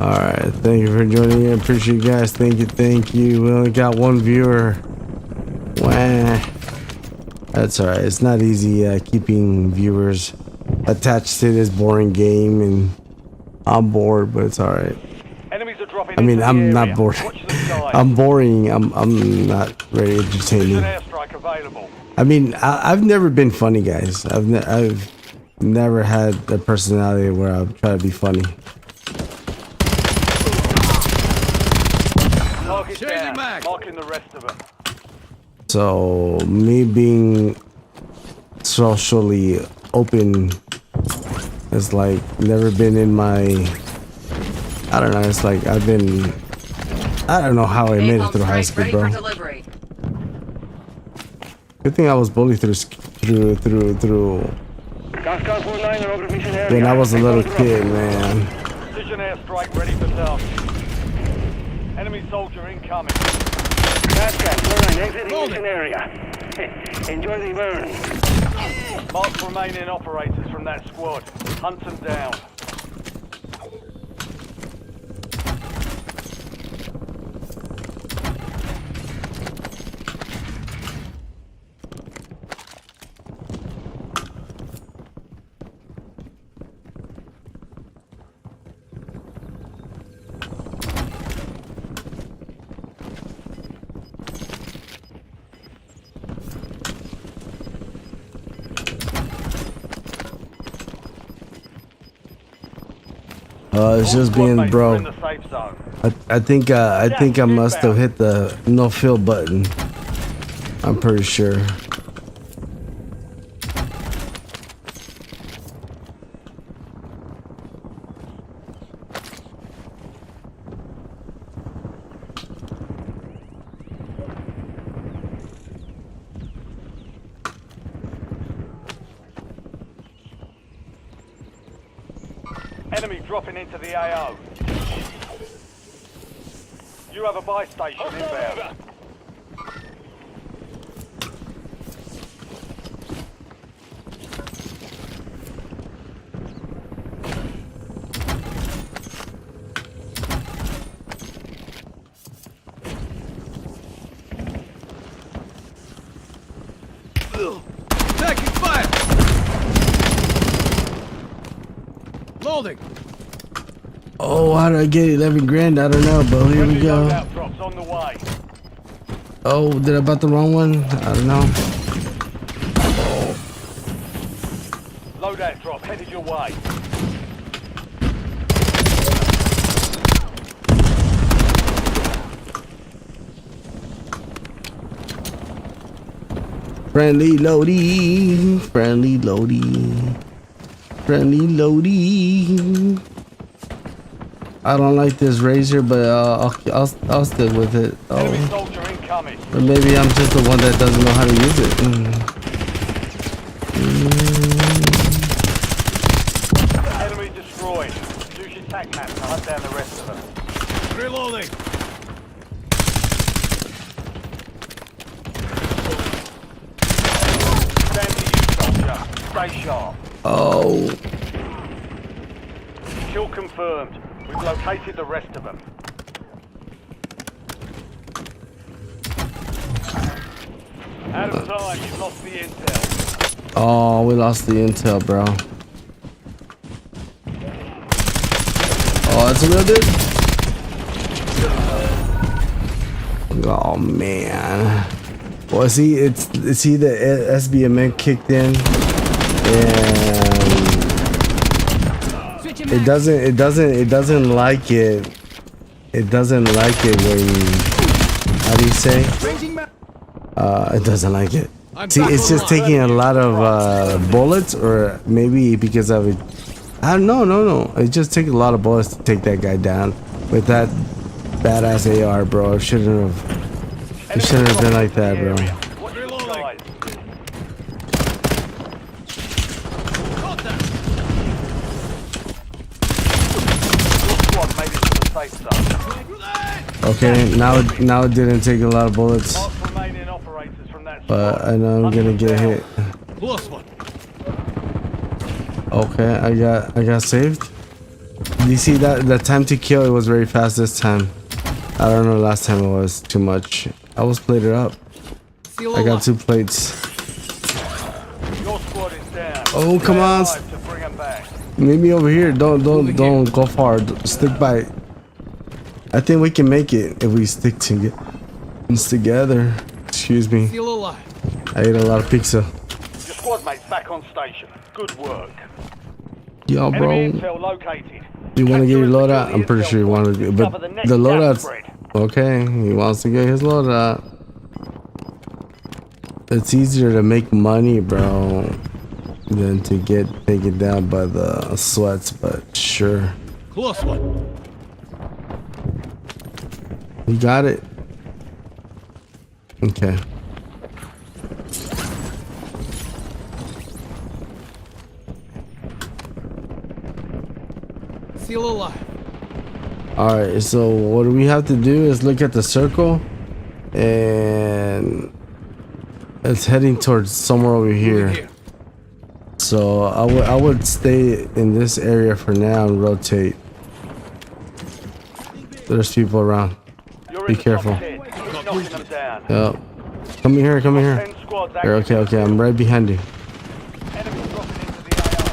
Alright, thank you for joining in. Appreciate you guys. Thank you. We only got one viewer. Wah. That's alright. It's not easy keeping viewers attached to this boring game, and I'm bored, but it's alright. Enemies are dropping I mean, into the I'm area. not bored. Watch the skies. I'm boring. I'm not very There's entertaining. an airstrike available. I mean, I've never been funny, guys. I've never had the personality where I try to be funny. Target Changing down. mag. Marking the rest of them. So me being socially open has like never been in my. I don't know. It's like I don't know how I made it through high school, Ready bro. for delivery. Good thing I was bullied through when I was a little kid, man. Precision airstrike ready for task. Enemy soldier incoming. Enjoy the burn. Mark remaining operators from that squad. Hunt them down. It's just being In bro. the safe zone. I think I must have hit the no fill button. I'm pretty sure. Enemy dropping into the AO. You have a buy station inbound. Taking fire! Loading! Oh, how did I get 11 grand? I don't know, but here we go. Loadout drops on the way. Oh, did I bought the wrong one? I don't know. Loadout drop headed your way. Friendly loading, friendly loading, friendly loading. I don't like this razor, but I'll stick with it. Enemy Oh, soldier incoming. or maybe I'm just the one that doesn't know how to use it. Enemy destroyed. Use your tac map to hunt down the rest of them. Reloading! Stand to you, soldier. Stay sharp. Oh, Kill confirmed. We've located the rest of them. Out of time, you've lost the intel. oh, we lost the intel, bro. Oh, that's a real dude. Oh man. Well, see, it's the SBMN kicked in, and it doesn't like it. It doesn't like it when, how do you say? It doesn't like it. See, it's just taking a lot of bullets, or maybe because of it. I don't know, no. It just takes a lot of bullets to take that guy down with that badass AR, bro. It shouldn't have been like that, bro. Watch the skies. Your squad made it to the safe zone. Okay, now it didn't take a lot of bullets. Mark remaining operators from that but I know I'm gonna get hit. Close one. Okay, I got saved. You see that the time to kill, it was very fast this time. I don't know, last time it was too much. I was plated up. I got 2 plates. Your squad is down. Oh, come on. Stay alive to bring 'em back. Meet me over here. Don't go far. Stick by. I think we can make it if we stick together. Excuse me. Still alive. I ate a lot of pizza. Your squad mates back on station. Good work. Yo, Enemy bro. intel located. You want to get your Capture and loadout? secure I'm the pretty intel sure you point want to. to But cover the the next gas loadout's spread. okay. He wants to get his loadout. It's easier to make money, bro, than to get taken down by the sweats. But sure, Close one. you got it. Okay. Still alive. All right. So what we have to do is look at the circle, and it's heading towards somewhere over here. So I would stay in this area for now and rotate. There's people around. You're Be in the top careful. 10. Keep knocking them down. Yep. Come here. Come here. 10 squads Here, active. okay. I'm right behind you. Enemy dropping into the AR.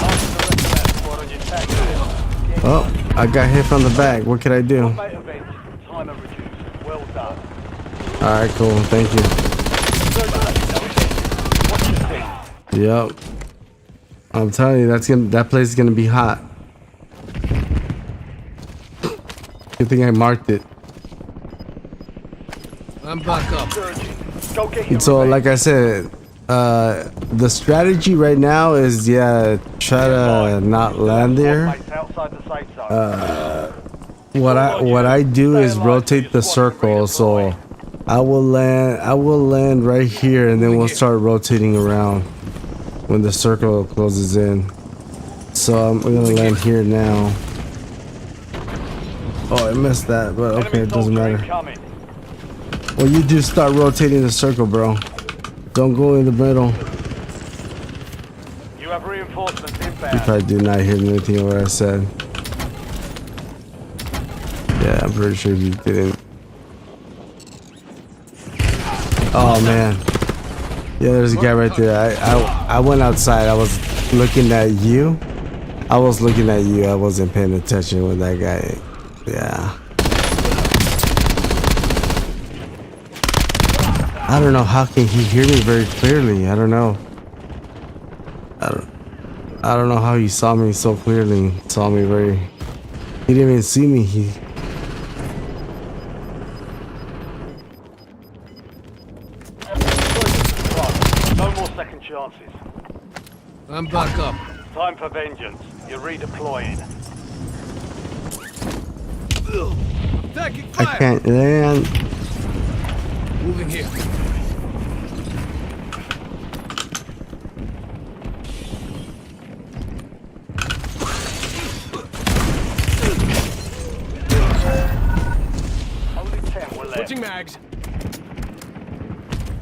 Marking the rest of that squad on your tag map. Oh, I got hit from the back. What could I do? Mate event. Timer reduced. Well done. All right, cool. Thank you. Watch your feet. Yep. I'm telling you, that place is gonna be hot. Good thing I marked it. I'm back up. Surging. Go get your So, revenge. like I said, the strategy right now is try to not land there. Mates outside the safe zone. What I do is rotate the circle, so I will land right here, and then we'll start rotating around when the circle closes in. So I'm gonna land here now. Oh, I missed that, but okay, it doesn't matter. Incoming. Well, you do start rotating the circle, bro. Don't go in the middle. You have reinforcements You inbound. probably did not hear anything of what I said. Yeah, I'm pretty sure you didn't. Oh man. Yeah, there's a guy right there. I went outside. I was looking at you. I wasn't paying attention with that guy. Yeah. I don't know, how can he hear me very clearly? I don't know. I don't know how he saw me so clearly. He didn't even see me. No more second chances. I'm back up. Time for vengeance. You're redeploying. Taking I fire. can't land. Moving here. Only 10 were left. Switching mags.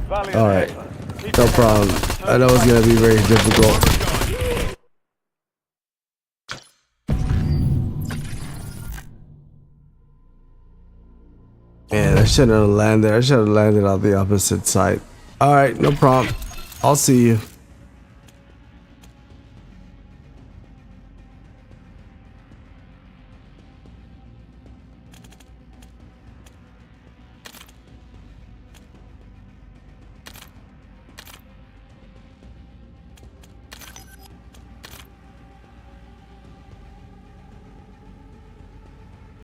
Valley All ahead. right. Keep No it problem. I know it's gonna be very difficult. Man, I shouldn't have landed. I should have landed on the opposite side. All right, no problem. I'll see you.